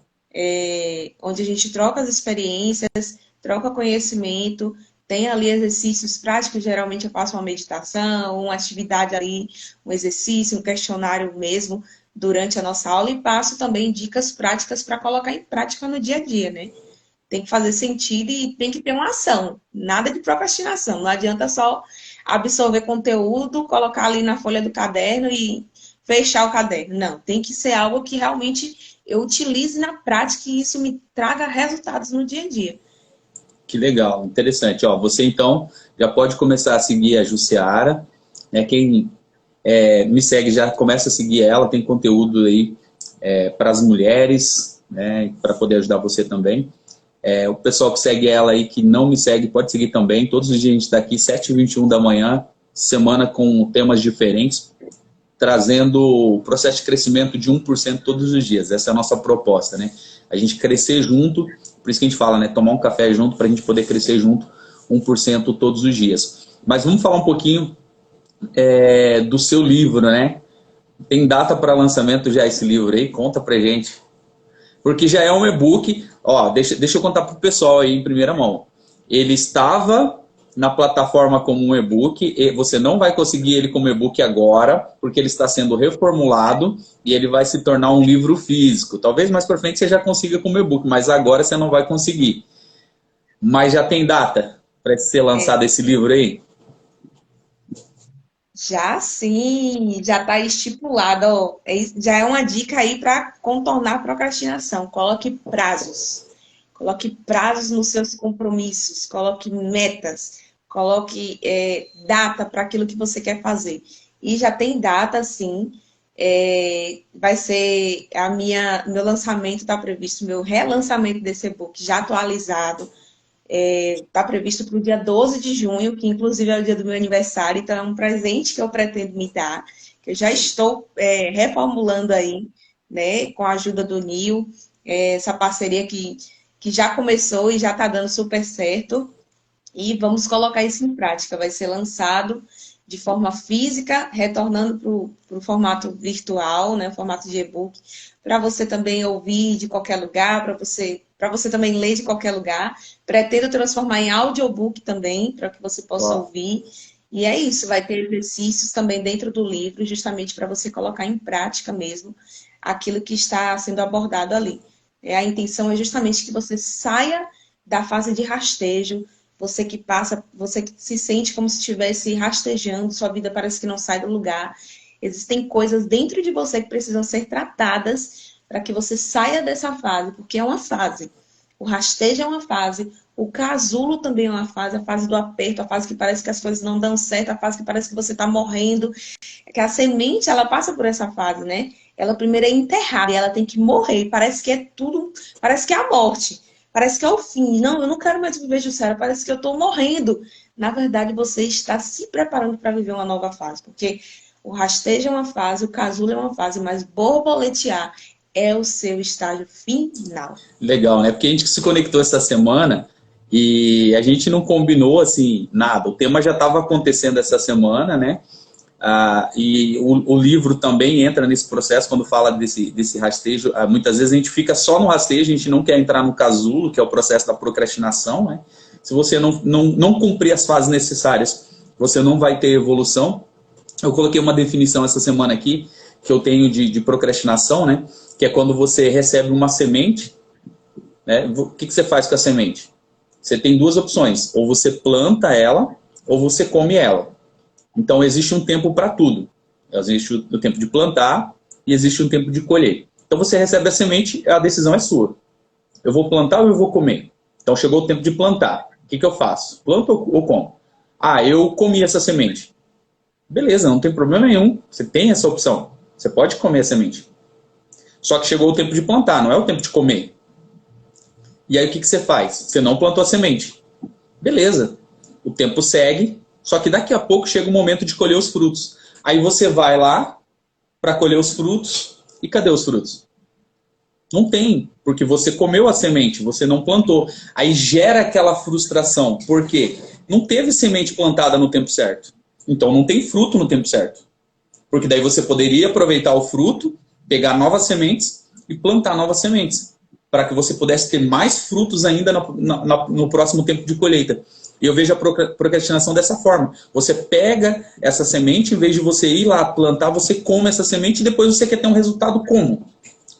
onde a gente troca as experiências, troca conhecimento, tem ali exercícios práticos, geralmente eu faço uma meditação, uma atividade ali, um exercício, um questionário mesmo, durante a nossa aula e passo também dicas práticas para colocar em prática no dia a dia, né? Tem que fazer sentido e tem que ter uma ação, nada de procrastinação. Não adianta só absorver conteúdo, colocar ali na folha do caderno e fechar o caderno. Não, tem que ser algo que realmente eu utilize na prática e isso me traga resultados no dia a dia. Que legal, interessante. Ó, você então já pode começar a seguir a Jussiara, né? Quem me segue já começa a seguir ela, tem conteúdo aí para as mulheres, né? Para poder ajudar você também. O pessoal que segue ela aí, que não me segue, pode seguir também. Todos os dias a gente está aqui, 7h21 da manhã, semana com temas diferentes, trazendo o processo de crescimento de 1% todos os dias. Essa é a nossa proposta, né? A gente crescer junto, por isso que a gente fala, né? Tomar um café junto para a gente poder crescer junto 1% todos os dias. Mas vamos falar um pouquinho do seu livro, né? Tem data para lançamento já esse livro aí? Conta pra gente. Porque já é um e-book. Ó, deixa eu contar pro pessoal aí em primeira mão. Ele estava na plataforma como um e-book, e você não vai conseguir ele como e-book agora, porque ele está sendo reformulado e ele vai se tornar um livro físico. Talvez mais para frente você já consiga como e-book, mas agora você não vai conseguir. Mas já tem data para ser lançado esse livro aí? Já sim, já está estipulado, ó, já é uma dica aí para contornar a procrastinação. Coloque prazos. Coloque prazos nos seus compromissos, coloque metas, coloque data para aquilo que você quer fazer. E já tem data, sim. Vai ser meu lançamento está previsto, meu relançamento desse e-book já atualizado. Está previsto para o dia 12 de junho, que inclusive é o dia do meu aniversário, então é um presente que eu pretendo me dar, que eu já estou reformulando aí, né, com a ajuda do Nil, essa parceria que já começou e já está dando super certo, e vamos colocar isso em prática. Vai ser lançado de forma física, retornando para o formato virtual, né, formato de e-book, para você também ouvir de qualquer lugar, para você também ler de qualquer lugar. Pretendo transformar em audiobook também, para que você possa ouvir. E é isso, vai ter exercícios também dentro do livro, justamente para você colocar em prática mesmo aquilo que está sendo abordado ali. A intenção é justamente que você saia da fase de rastejo, você que se sente como se estivesse rastejando, sua vida parece que não sai do lugar. Existem coisas dentro de você que precisam ser tratadas para que você saia dessa fase, porque é uma fase. O rastejo é uma fase, o casulo também é uma fase, a fase do aperto, a fase que parece que as coisas não dão certo, a fase que parece que você está morrendo. É que a semente, ela passa por essa fase, né? Ela primeiro é enterrada e ela tem que morrer. Parece que é tudo, parece que é a morte. Parece que é o fim. Não, eu não quero mais viver, Jussara. Parece que eu estou morrendo. Na verdade, você está se preparando para viver uma nova fase. Porque o rastejo é uma fase, o casulo é uma fase, mas borboletear é o seu estágio final. Legal, né? Porque a gente se conectou essa semana e a gente não combinou, assim, nada. O tema já estava acontecendo essa semana, né? E o livro também entra nesse processo quando fala desse rastejo. Muitas vezes a gente fica só no rastejo, a gente não quer entrar no casulo, que é o processo da procrastinação, né? Se você não cumprir as fases necessárias, você não vai ter evolução. Eu coloquei uma definição essa semana aqui, que eu tenho de procrastinação, né? Que é quando você recebe uma semente, né? O que você faz com a semente? Você tem duas opções, ou você planta ela, ou você come ela. Então existe um tempo para tudo. Existe o tempo de plantar e existe um tempo de colher. Então você recebe a semente, a decisão é sua. Eu vou plantar ou eu vou comer? Então chegou o tempo de plantar. O que eu faço? Planto ou como? Ah, eu comi essa semente. Beleza, não tem problema nenhum. Você tem essa opção. Você pode comer a semente. Só que chegou o tempo de plantar, não é o tempo de comer. E aí o que você faz? Você não plantou a semente. Beleza. O tempo segue, só que daqui a pouco chega o momento de colher os frutos. Aí você vai lá para colher os frutos. E cadê os frutos? Não tem, porque você comeu a semente, você não plantou. Aí gera aquela frustração. Por quê? Não teve semente plantada no tempo certo. Então não tem fruto no tempo certo. Porque daí você poderia aproveitar o fruto, pegar novas sementes e plantar novas sementes. Para que você pudesse ter mais frutos ainda no próximo tempo de colheita. E eu vejo a procrastinação dessa forma. Você pega essa semente, em vez de você ir lá plantar, você come essa semente e depois você quer ter um resultado como?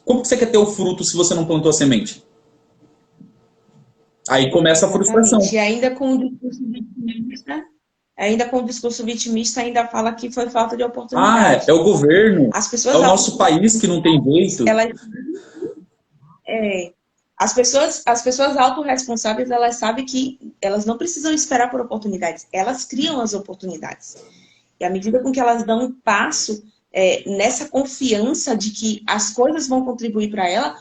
Como que você quer ter o fruto se você não plantou a semente? Aí começa a frustração. Exatamente. E ainda com o discurso vitimista, ainda fala que foi falta de Ah, oportunidade. é o governo, As é pessoas, o nosso país que não tem jeito. elas, as pessoas autorresponsáveis, elas sabem que elas não precisam esperar por oportunidades, elas criam as oportunidades. E à medida com que elas dão um passo nessa confiança de que as coisas vão contribuir para ela,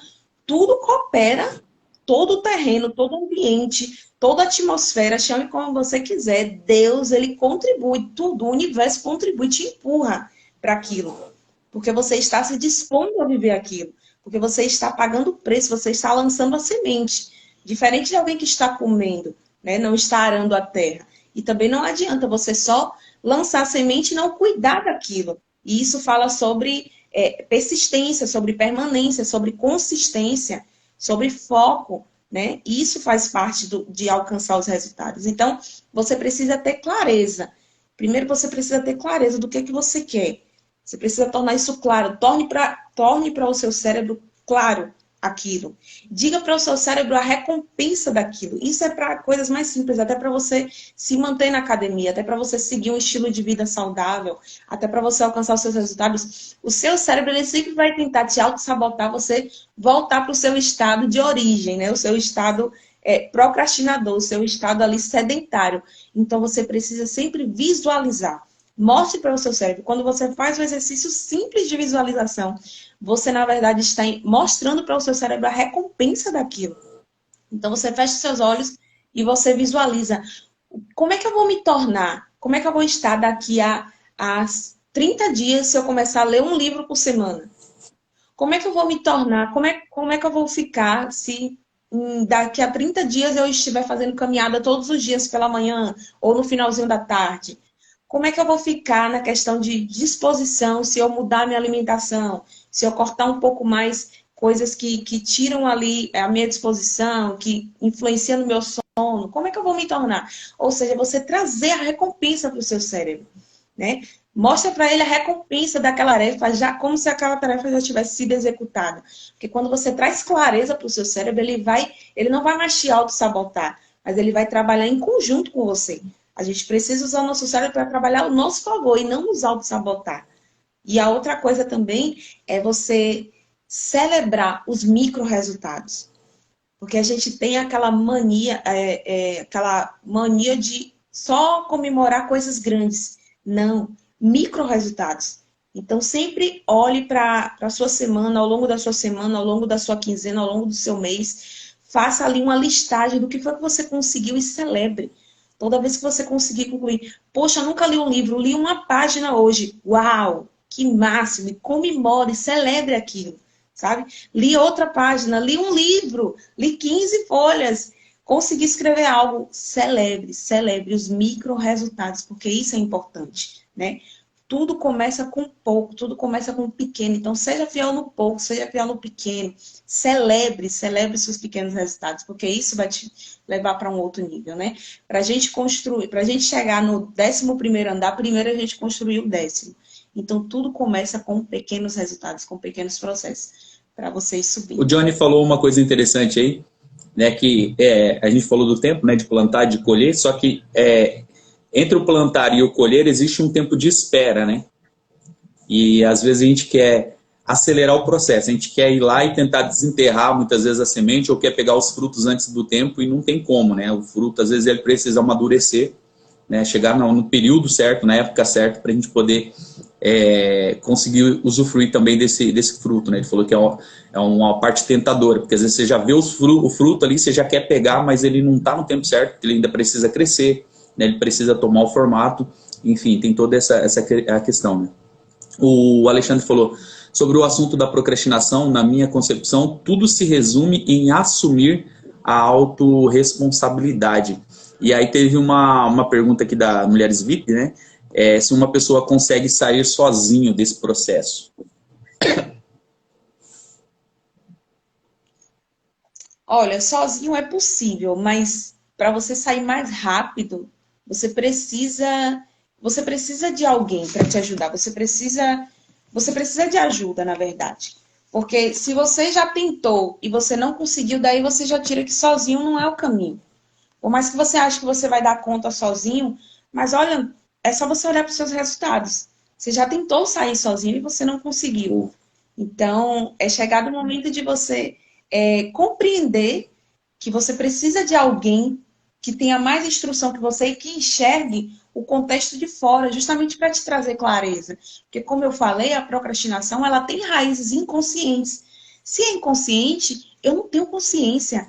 tudo coopera, todo o terreno, todo o ambiente, toda a atmosfera, chame como você quiser, Deus, ele contribui, tudo, o universo contribui, te empurra para aquilo. Porque você está se dispondo a viver aquilo. Porque você está pagando o preço, você está lançando a semente. Diferente de alguém que está comendo, né? Não está arando a terra. E também não adianta você só lançar a semente e não cuidar daquilo. E isso fala sobre persistência, sobre permanência, sobre consistência, sobre foco, né? E isso faz parte de alcançar os resultados. Então, você precisa ter clareza. Primeiro, você precisa ter clareza do que você quer. Você precisa tornar isso claro. Torne para o seu cérebro claro aquilo. Diga para o seu cérebro a recompensa daquilo. Isso é para coisas mais simples, até para você se manter na academia, até para você seguir um estilo de vida saudável, até para você alcançar os seus resultados. O seu cérebro ele sempre vai tentar te auto-sabotar, você voltar para o seu estado de origem, né? O seu estado procrastinador, o seu estado ali sedentário. Então você precisa sempre visualizar. Mostre para o seu cérebro. Quando você faz um exercício simples de visualização, você, na verdade, está mostrando para o seu cérebro a recompensa daquilo. Então, você fecha os seus olhos e você visualiza. Como é que eu vou me tornar? Como é que eu vou estar daqui a 30 dias se eu começar a ler um livro por semana? Como é que eu vou me tornar? Como é que eu vou ficar se daqui a 30 dias eu estiver fazendo caminhada todos os dias pela manhã ou no finalzinho da tarde? Como é que eu vou ficar na questão de disposição se eu mudar minha alimentação, se eu cortar um pouco mais coisas que tiram ali a minha disposição, que influenciam no meu sono? Como é que eu vou me tornar? Ou seja, você trazer a recompensa para o seu cérebro, né? Mostra para ele a recompensa daquela tarefa, já como se aquela tarefa já tivesse sido executada. Porque quando você traz clareza para o seu cérebro, ele não vai mais te auto-sabotar, mas ele vai trabalhar em conjunto com você. A gente precisa usar o nosso cérebro para trabalhar ao nosso favor e não nos auto-sabotar. E a outra coisa também é você celebrar os micro-resultados. Porque a gente tem aquela mania de só comemorar coisas grandes. Não, micro-resultados. Então, sempre olhe para a sua semana, ao longo da sua semana, ao longo da sua quinzena, ao longo do seu mês. Faça ali uma listagem do que foi que você conseguiu e celebre. Toda vez que você conseguir concluir, poxa, eu nunca li um livro, li uma página hoje. Uau, que máximo! E comemore, celebre aquilo, sabe? Li outra página, li um livro, li 15 folhas. Consegui escrever algo, celebre os micro resultados, porque isso é importante, né? tudo começa com pouco, tudo começa com pequeno. Então, seja fiel no pouco, seja fiel no pequeno. Celebre seus pequenos resultados, porque isso vai te levar para um outro nível, né? Para a gente construir, para a gente chegar no 11º andar, primeiro a gente construiu o 10º. Então, tudo começa com pequenos resultados, com pequenos processos, para vocês O subirem. Johnny falou uma coisa interessante aí, né, que a gente falou do tempo, né, de plantar, de colher, só que entre o plantar e o colher existe um tempo de espera, né? E às vezes a gente quer acelerar o processo, a gente quer ir lá e tentar desenterrar muitas vezes a semente ou quer pegar os frutos antes do tempo e não tem como, né? O fruto às vezes ele precisa amadurecer, né? Chegar no período certo, na época certa, para a gente poder conseguir usufruir também desse fruto, né? Ele falou que é uma parte tentadora, porque às vezes você já vê o fruto ali, você já quer pegar, mas ele não está no tempo certo, ele ainda precisa crescer, né? Ele precisa tomar o formato, enfim, tem toda essa a questão, né? O Alexandre falou sobre o assunto da procrastinação. Na minha concepção, tudo se resume em assumir a autorresponsabilidade. E aí teve uma pergunta aqui da Mulheres VIP, né? Se uma pessoa consegue sair sozinho desse processo. Olha, sozinho é possível, mas para você sair mais rápido, você precisa, você precisa de alguém para te ajudar. Você precisa de ajuda, na verdade. Porque se você já tentou e você não conseguiu, daí você já tira que sozinho não é o caminho. Por mais que você ache que você vai dar conta sozinho, mas olha, é só você olhar para os seus resultados. Você já tentou sair sozinho e você não conseguiu. Então, é chegado o momento de você compreender que você precisa de alguém que tenha mais instrução que você e que enxergue o contexto de fora, justamente para te trazer clareza. Porque, como eu falei, a procrastinação ela tem raízes inconscientes. Se é inconsciente, eu não tenho consciência.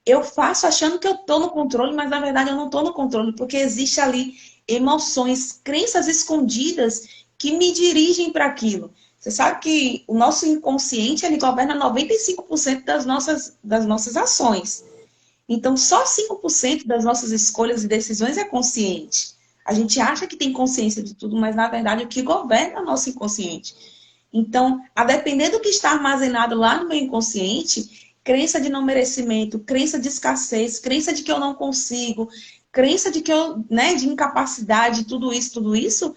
Eu faço achando que eu estou no controle, mas na verdade eu não estou no controle, porque existe ali emoções, crenças escondidas que me dirigem para aquilo. Você sabe que o nosso inconsciente ele governa 95% das nossas ações. Então, só 5% das nossas escolhas e decisões é consciente. A gente acha que tem consciência de tudo, mas na verdade o que governa é o nosso inconsciente. Então, a depender do que está armazenado lá no meu inconsciente, crença de não merecimento, crença de escassez, crença de que eu não consigo, crença de que eu, né, de incapacidade, tudo isso,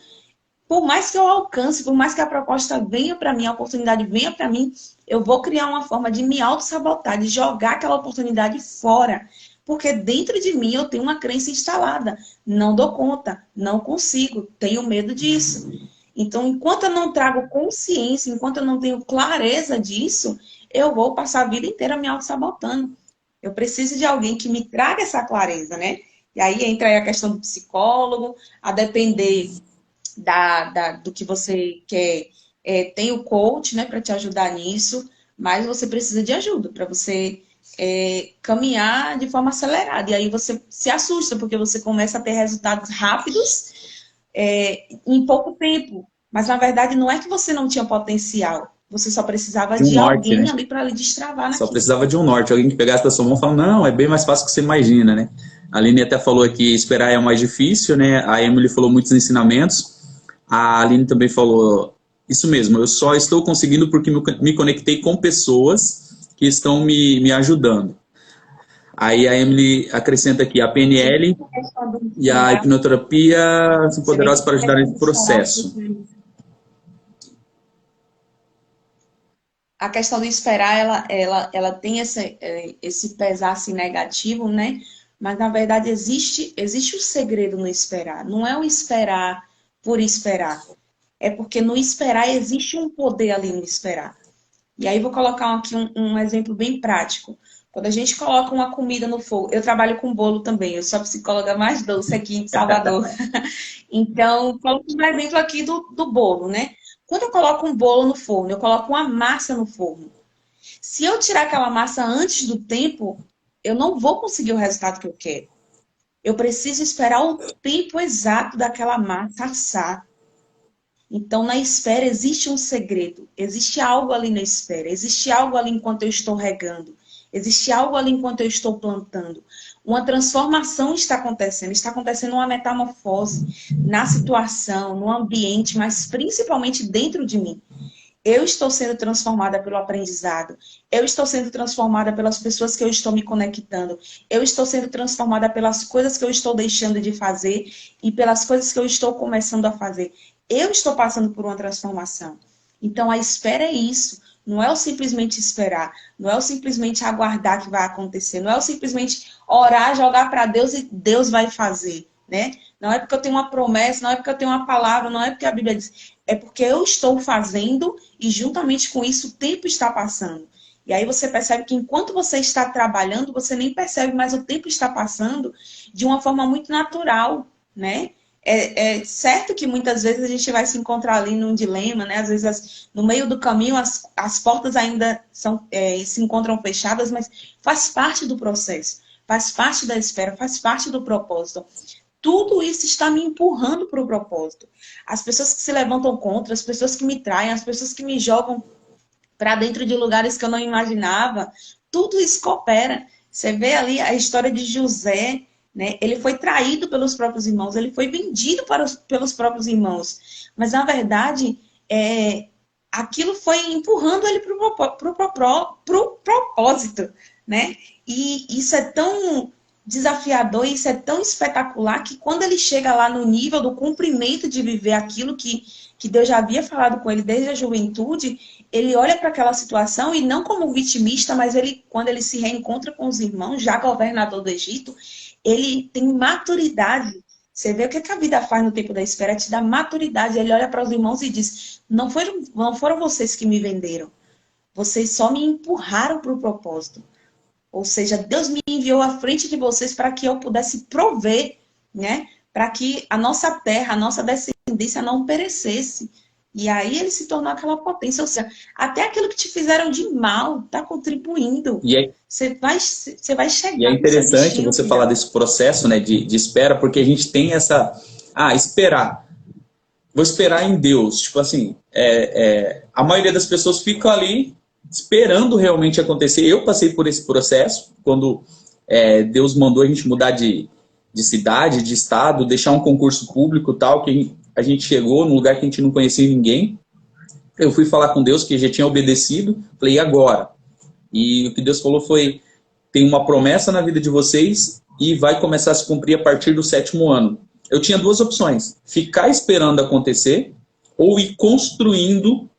por mais que eu alcance, por mais que a proposta venha para mim, a oportunidade venha para mim, eu vou criar uma forma de me auto-sabotar, de jogar aquela oportunidade fora. Porque dentro de mim eu tenho uma crença instalada. Não dou conta, não consigo, tenho medo disso. Então, enquanto eu não trago consciência, enquanto eu não tenho clareza disso, eu vou passar a vida inteira me auto-sabotando. Eu preciso de alguém que me traga essa clareza, né? E aí entra aí a questão do psicólogo, a depender do que você quer. Tem o coach, né, para te ajudar nisso, mas você precisa de ajuda para você caminhar de forma acelerada. E aí você se assusta, porque você começa a ter resultados rápidos em pouco tempo. Mas na verdade não é que você não tinha potencial. Você só precisava De um de norte, alguém né? ali para lhe destravar Só naquilo. precisava de um norte, alguém que pegasse da sua mão e falasse, não, é bem mais fácil do que você imagina, né? A Aline até falou aqui, esperar é o mais difícil, né? A Emily falou muitos ensinamentos. A Aline também falou, isso mesmo, eu só estou conseguindo porque me conectei com pessoas que estão me ajudando. Aí a Emily acrescenta aqui, a Você vê PNL que a questão do e a esperar, hipnoterapia são você vê poderosas que para a ajudar questão nesse do esperar, processo. a questão de esperar, ela tem esse pesar assim, negativo, né? Mas, na verdade, existe o segredo no esperar. Não é o esperar por esperar. É porque no esperar existe um poder ali no esperar. E aí, vou colocar aqui um exemplo bem prático. Quando a gente coloca uma comida no fogo, eu trabalho com bolo também, eu sou a psicóloga mais doce aqui de Salvador. Então, coloco um exemplo aqui do bolo, né? Quando eu coloco um bolo no forno, eu coloco uma massa no forno. Se eu tirar aquela massa antes do tempo, eu não vou conseguir o resultado que eu quero. Eu preciso esperar o tempo exato daquela massa assar. Então, na espera existe um segredo, existe algo ali na espera, existe algo ali enquanto eu estou regando, Existe algo ali enquanto eu estou plantando. Uma transformação está acontecendo uma metamorfose na situação, no ambiente, mas principalmente dentro de mim. Eu estou sendo transformada pelo aprendizado. Eu estou sendo transformada pelas pessoas que eu estou me conectando. Eu estou sendo transformada pelas coisas que eu estou deixando de fazer e pelas coisas que eu estou começando a fazer. Eu estou passando por uma transformação. Então, a espera é isso. Não é o simplesmente esperar. Não é o simplesmente aguardar que vai acontecer. Não é o simplesmente orar, jogar para Deus e Deus vai fazer, né? Não é porque eu tenho uma promessa, não é porque eu tenho uma palavra, não é porque a Bíblia diz. É porque eu estou fazendo e juntamente com isso o tempo está passando. E aí você percebe que enquanto você está trabalhando, você nem percebe, mas o tempo está passando de uma forma muito natural, né? É certo que muitas vezes a gente vai se encontrar ali num dilema, né? Às vezes no meio do caminho as portas ainda se encontram fechadas, mas faz parte do processo, faz parte da espera, faz parte do propósito. Tudo isso está me empurrando para o propósito. As pessoas que se levantam contra, as pessoas que me traem, as pessoas que me jogam para dentro de lugares que eu não imaginava, tudo isso coopera. Você vê ali a história de José, né? Ele foi traído pelos próprios irmãos, ele foi vendido pelos próprios irmãos. Mas, na verdade, aquilo foi empurrando ele para o propósito, né? E isso é tão desafiador, isso é tão espetacular que quando ele chega lá no nível do cumprimento de viver aquilo que Deus já havia falado com ele desde a juventude, ele olha para aquela situação e não como vitimista, mas quando ele se reencontra com os irmãos, já governador do Egito, ele tem maturidade. Você vê o que a vida faz no tempo da espera, te dá maturidade. Ele olha para os irmãos e diz, não foram vocês que me venderam, vocês só me empurraram para o propósito. Ou seja, Deus me enviou à frente de vocês para que eu pudesse prover, né? Para que a nossa terra, a nossa descendência não perecesse. E aí ele se tornou aquela potência. Ou seja, até aquilo que te fizeram de mal está contribuindo. Você vai chegar. E é interessante você falar desse processo, né, de espera, porque a gente tem essa... esperar. Vou esperar em Deus. Tipo assim, a maioria das pessoas fica ali esperando realmente acontecer. Eu passei por esse processo, quando Deus mandou a gente mudar de cidade, de estado, deixar um concurso público tal, que a gente chegou num lugar que a gente não conhecia ninguém. Eu fui falar com Deus, que já tinha obedecido, falei, e agora? E o que Deus falou foi, tem uma promessa na vida de vocês e vai começar a se cumprir a partir do 7º ano. Eu tinha duas opções, ficar esperando acontecer ou ir construindo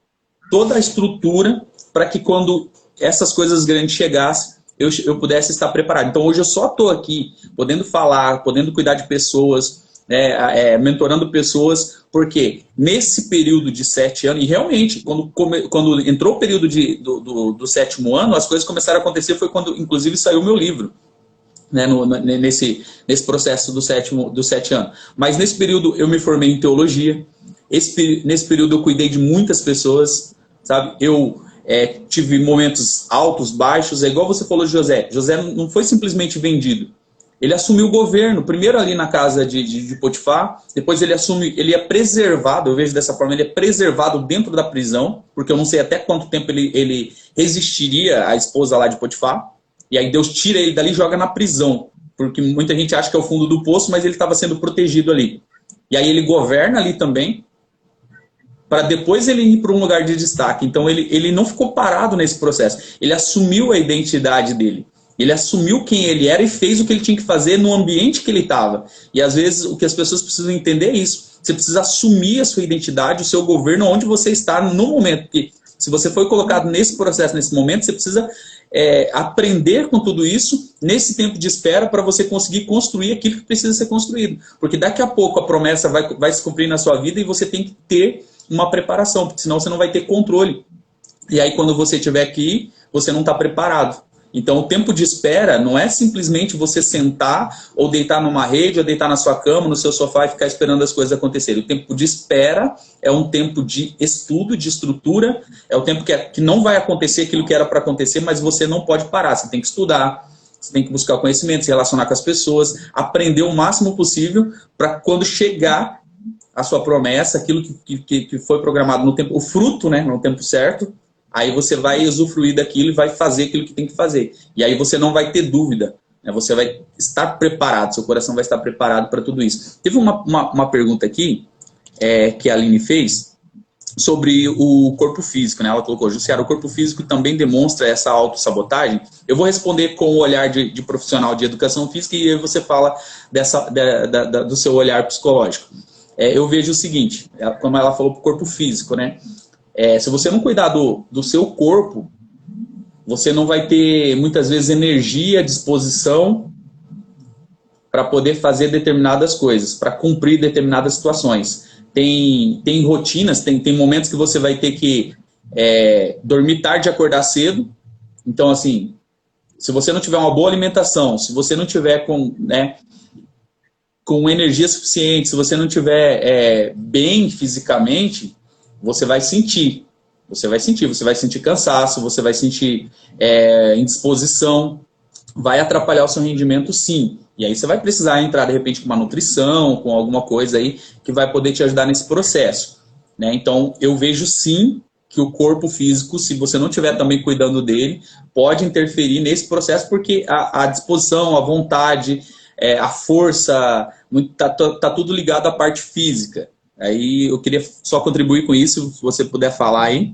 toda a estrutura para que quando essas coisas grandes chegassem, eu pudesse estar preparado. Então hoje eu só estou aqui, podendo falar, podendo cuidar de pessoas, mentorando pessoas, porque nesse período de 7 anos, e realmente, quando entrou o período do 7º ano, as coisas começaram a acontecer, foi quando inclusive saiu o meu livro, né, nesse processo do 7 anos. Mas nesse período eu me formei em teologia, nesse período eu cuidei de muitas pessoas, sabe? Eu tive momentos altos, baixos, é igual você falou de José. José não foi simplesmente vendido. Ele assumiu o governo, primeiro ali na casa de Potifar, depois ele é preservado, eu vejo dessa forma, ele é preservado dentro da prisão, porque eu não sei até quanto tempo ele resistiria à esposa lá de Potifar, e aí Deus tira ele dali e joga na prisão, porque muita gente acha que é o fundo do poço, mas ele estava sendo protegido ali. E aí ele governa ali também, para depois ele ir para um lugar de destaque. Então ele não ficou parado nesse processo. Ele assumiu a identidade dele. Ele assumiu quem ele era e fez o que ele tinha que fazer no ambiente que ele estava. E às vezes o que as pessoas precisam entender é isso. Você precisa assumir a sua identidade, o seu governo, onde você está no momento. Porque se você foi colocado nesse processo, nesse momento, você precisa aprender com tudo isso nesse tempo de espera para você conseguir construir aquilo que precisa ser construído. Porque daqui a pouco a promessa vai se cumprir na sua vida e você tem que ter uma preparação, porque senão você não vai ter controle. E aí quando você tiver que ir, você não está preparado. Então o tempo de espera não é simplesmente você sentar ou deitar numa rede ou deitar na sua cama, no seu sofá e ficar esperando as coisas acontecerem. O tempo de espera é um tempo de estudo, de estrutura, é o tempo que não vai acontecer aquilo que era para acontecer, mas você não pode parar, você tem que estudar, você tem que buscar conhecimento, se relacionar com as pessoas, aprender o máximo possível para quando chegar a sua promessa, aquilo que foi programado no tempo, o fruto, né, no tempo certo, aí você vai usufruir daquilo e vai fazer aquilo que tem que fazer. E aí você não vai ter dúvida, né? Você vai estar preparado, seu coração vai estar preparado para tudo isso. Teve uma pergunta aqui que a Aline fez sobre o corpo físico, né? Ela colocou, Jussiara, o corpo físico também demonstra essa autossabotagem? Eu vou responder com o olhar de profissional de educação física e aí você fala do seu olhar psicológico. Eu vejo o seguinte, como ela falou para o corpo físico, né? Se você não cuidar do seu corpo, você não vai ter, muitas vezes, energia, disposição para poder fazer determinadas coisas, para cumprir determinadas situações. Tem rotinas, tem momentos que você vai ter que dormir tarde e acordar cedo. Então, assim, se você não tiver uma boa alimentação, se você não tiver com energia suficiente, se você não tiver bem fisicamente, você vai sentir. Você vai sentir cansaço, você vai sentir indisposição, vai atrapalhar o seu rendimento, sim. E aí você vai precisar entrar, de repente, com uma nutrição, com alguma coisa aí que vai poder te ajudar nesse processo, né? Então, eu vejo sim que o corpo físico, se você não estiver também cuidando dele, pode interferir nesse processo, porque a disposição, a vontade, a força, tá tudo ligado à parte física. Aí eu queria só contribuir com isso, se você puder falar aí.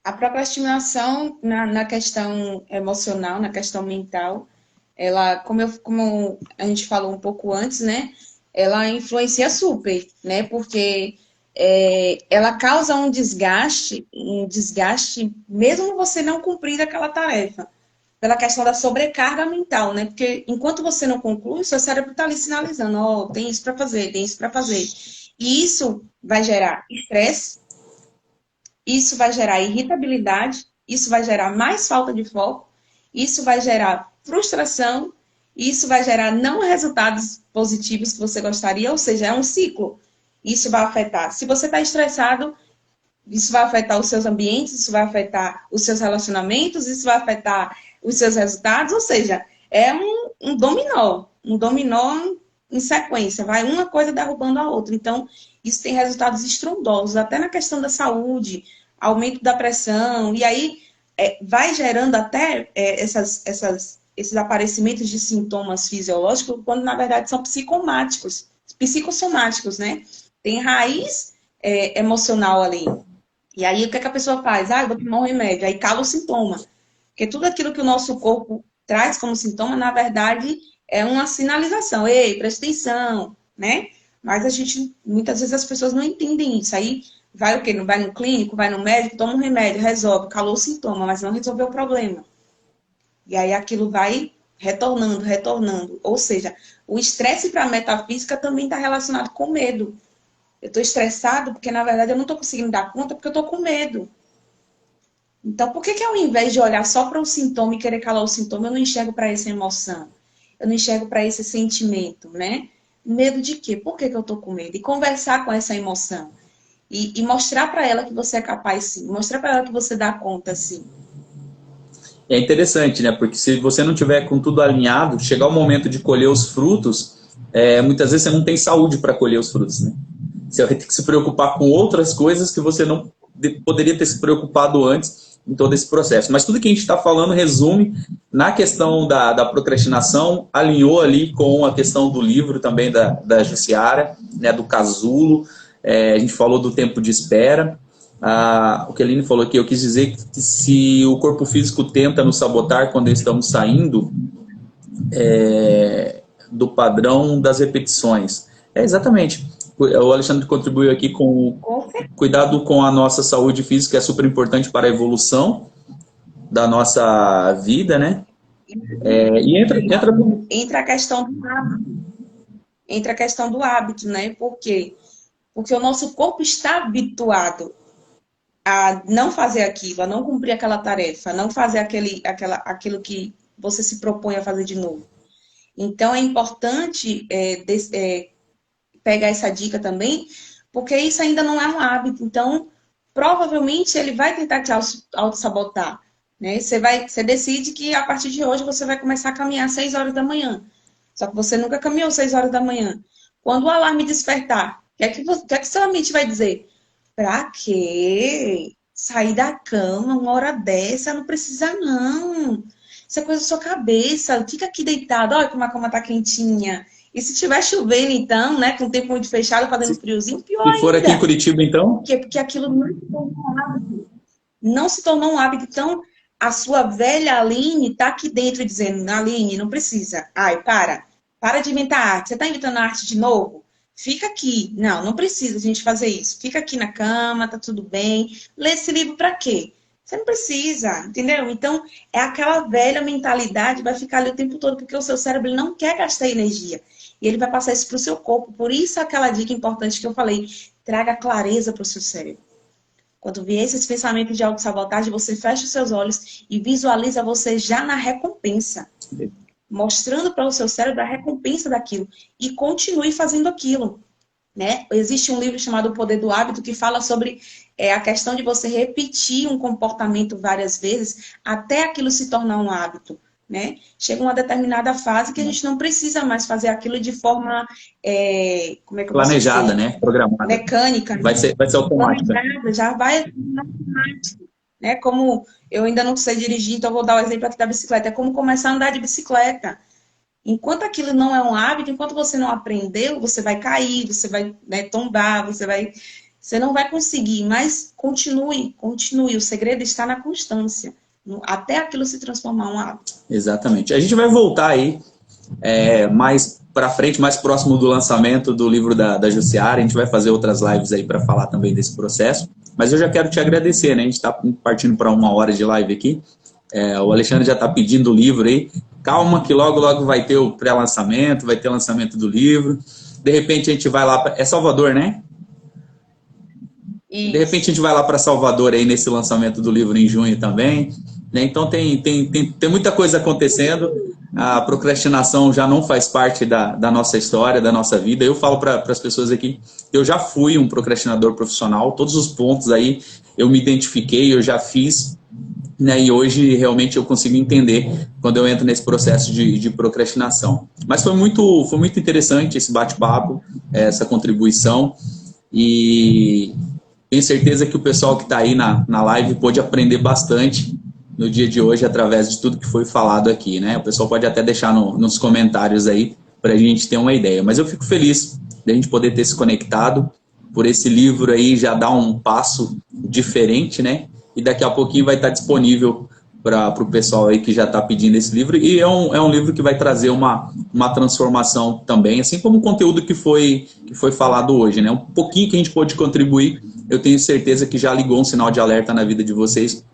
A procrastinação na questão emocional, na questão mental, ela, como a gente falou um pouco antes, né? Ela influencia super, né? Porque ela causa um desgaste mesmo você não cumprindo aquela tarefa, pela questão da sobrecarga mental, né? Porque enquanto você não conclui, seu cérebro está ali sinalizando, ó, tem isso para fazer, tem isso para fazer. E isso vai gerar estresse, isso vai gerar irritabilidade, isso vai gerar mais falta de foco, isso vai gerar frustração, isso vai gerar não resultados positivos que você gostaria, ou seja, é um ciclo. Isso vai afetar. Se você está estressado, isso vai afetar os seus ambientes, isso vai afetar os seus relacionamentos, isso vai afetar os seus resultados, ou seja, é um dominó em sequência, vai uma coisa derrubando a outra. Então, isso tem resultados estrondosos, até na questão da saúde, aumento da pressão, e aí vai gerando até esses aparecimentos de sintomas fisiológicos, quando na verdade são psicossomáticos, né? Tem raiz emocional ali. E aí o que a pessoa faz? Eu vou tomar um remédio, aí cala o sintoma. Porque tudo aquilo que o nosso corpo traz como sintoma, na verdade, é uma sinalização. Ei, presta atenção, né? Mas muitas vezes as pessoas não entendem isso. Aí vai o quê? Não vai no clínico, vai no médico, toma um remédio, resolve, calou o sintoma, mas não resolveu o problema. E aí aquilo vai retornando. Ou seja, o estresse para a metafísica também está relacionado com medo. Eu estou estressado porque, na verdade, eu não estou conseguindo dar conta porque eu estou com medo. Então, por que ao invés de olhar só para o sintoma e querer calar o sintoma, eu não enxergo para essa emoção? Eu não enxergo para esse sentimento, né? Medo de quê? Por que eu estou com medo? E conversar com essa emoção. E mostrar para ela que você é capaz, sim. Mostrar para ela que você dá conta, sim. É interessante, né? Porque se você não tiver com tudo alinhado, chegar o momento de colher os frutos, muitas vezes você não tem saúde para colher os frutos, né? Você vai ter que se preocupar com outras coisas que você não poderia ter se preocupado antes em todo esse processo. Mas tudo que a gente está falando resume na questão da procrastinação, alinhou ali com a questão do livro também da Jussiara, né, do casulo. A gente falou do tempo de espera. O que a Aline falou aqui, eu quis dizer que se o corpo físico tenta nos sabotar quando estamos saindo do padrão das repetições. Exatamente. O Alexandre contribuiu aqui com cuidado com a nossa saúde física, que é super importante para a evolução da nossa vida, né? E entra a questão do hábito. Entra a questão do hábito, né? Por quê? Porque o nosso corpo está habituado a não fazer aquilo, a não cumprir aquela tarefa, a não fazer aquilo que você se propõe a fazer de novo. Então, é importante pegar essa dica também, porque isso ainda não é um hábito. Então, provavelmente, ele vai tentar te auto-sabotar. Né? Você decide que, a partir de hoje, você vai começar a caminhar às 6 horas da manhã. Só que você nunca caminhou às 6 horas da manhã. Quando o alarme despertar, o que é que sua mente vai dizer? Pra quê? Sair da cama uma hora dessa? Não precisa, não. Isso é coisa da sua cabeça. Fica aqui deitado. Olha como a cama tá quentinha. E se tiver chovendo, então, né? Com o tempo muito fechado, fazendo friozinho, pior Se for aqui em ainda. Curitiba, Por então, quê? Porque aquilo não se tornou um hábito. Não se tornou um hábito. Então, a sua velha Aline tá aqui dentro dizendo, Aline, não precisa. Ai, para. Para de inventar arte. Você tá inventando arte de novo? Fica aqui. Não, não precisa a gente fazer isso. Fica aqui na cama, tá tudo bem. Lê esse livro para quê? Você não precisa, entendeu? Então, é aquela velha mentalidade, vai ficar ali o tempo todo, porque o seu cérebro ele não quer gastar energia. E ele vai passar isso para o seu corpo. Por isso, aquela dica importante que eu falei, traga clareza para o seu cérebro. Quando vier esses pensamentos de autossabotagem, você fecha os seus olhos e visualiza você já na recompensa, mostrando para o seu cérebro a recompensa daquilo e continue fazendo aquilo, né? Existe um livro chamado O Poder do Hábito que fala sobre a questão de você repetir um comportamento várias vezes até aquilo se tornar um hábito, né? Chega uma determinada fase que a gente não precisa mais fazer aquilo de forma, como é que eu posso planejada, dizer? né? Programada. Mecânica, Vai ser automática. planejada, já vai automático, né? Como eu ainda não sei dirigir, então eu vou dar o exemplo aqui da bicicleta. É como começar a andar de bicicleta. Enquanto aquilo não é um hábito, enquanto você não aprendeu, você vai cair, você vai, né, tombar, você não vai conseguir, mas continue. O segredo está na constância, até aquilo se transformar em um hábito. Exatamente. A gente vai voltar aí mais para frente, mais próximo do lançamento do livro da Jussiara. A gente vai fazer outras lives aí para falar também desse processo. Mas eu já quero te agradecer, né? A gente está partindo para 1 hora de live aqui. O Alexandre já está pedindo o livro aí. Calma que logo, logo vai ter o pré-lançamento, vai ter o lançamento do livro. De repente a gente vai lá... É Salvador, né? Isso. De repente a gente vai lá para Salvador aí nesse lançamento do livro em junho também. Né? Então tem muita coisa acontecendo. A procrastinação já não faz parte da nossa história, da nossa vida. Eu falo para as pessoas aqui, eu já fui um procrastinador profissional. Todos os pontos aí eu me identifiquei, eu já fiz. Né, e hoje realmente eu consigo entender quando eu entro nesse processo de procrastinação. Mas foi muito interessante esse bate-papo, essa contribuição, e tenho certeza que o pessoal que está aí na live pôde aprender bastante no dia de hoje através de tudo que foi falado aqui. Né? O pessoal pode até deixar nos comentários aí para a gente ter uma ideia. Mas eu fico feliz de a gente poder ter se conectado, por esse livro aí já dar um passo diferente, né? E daqui a pouquinho vai estar disponível para o pessoal aí que já está pedindo esse livro. E é um livro que vai trazer uma transformação também, assim como o conteúdo que foi falado hoje, né? Um pouquinho que a gente pôde contribuir, eu tenho certeza que já ligou um sinal de alerta na vida de vocês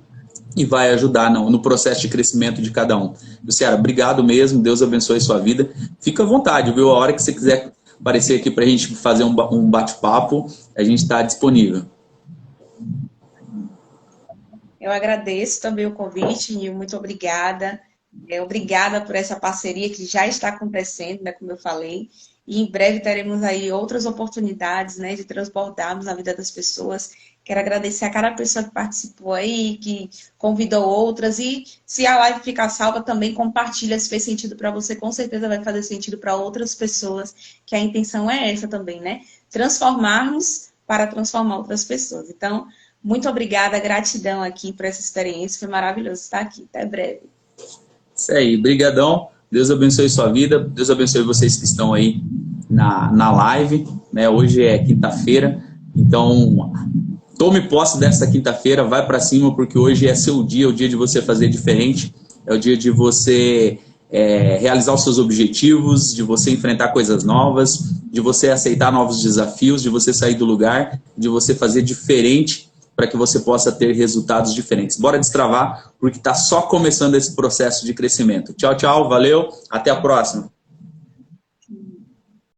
e vai ajudar no processo de crescimento de cada um. Jussiara, obrigado mesmo, Deus abençoe sua vida. Fica à vontade, viu? A hora que você quiser aparecer aqui para a gente fazer um bate-papo, a gente está disponível. Eu agradeço também o convite, Nil, muito obrigada. Obrigada por essa parceria que já está acontecendo, né, como eu falei. E em breve teremos aí outras oportunidades, né, de transbordarmos a vida das pessoas. Quero agradecer a cada pessoa que participou aí, que convidou outras. E se a live ficar salva, também compartilha se fez sentido para você. Com certeza vai fazer sentido para outras pessoas, que a intenção é essa também, né? Transformarmos para transformar outras pessoas. Então, muito obrigada, gratidão aqui por essa experiência, foi maravilhoso estar aqui, até breve. Isso aí, brigadão, Deus abençoe sua vida, Deus abençoe vocês que estão aí na live, né? Hoje é quinta-feira, então tome posse dessa quinta-feira, vai para cima, porque hoje é seu dia, é o dia de você fazer diferente, é o dia de você realizar os seus objetivos, de você enfrentar coisas novas, de você aceitar novos desafios, de você sair do lugar, de você fazer diferente, para que você possa ter resultados diferentes. Bora destravar, porque está só começando esse processo de crescimento. Tchau, tchau, valeu, até a próxima.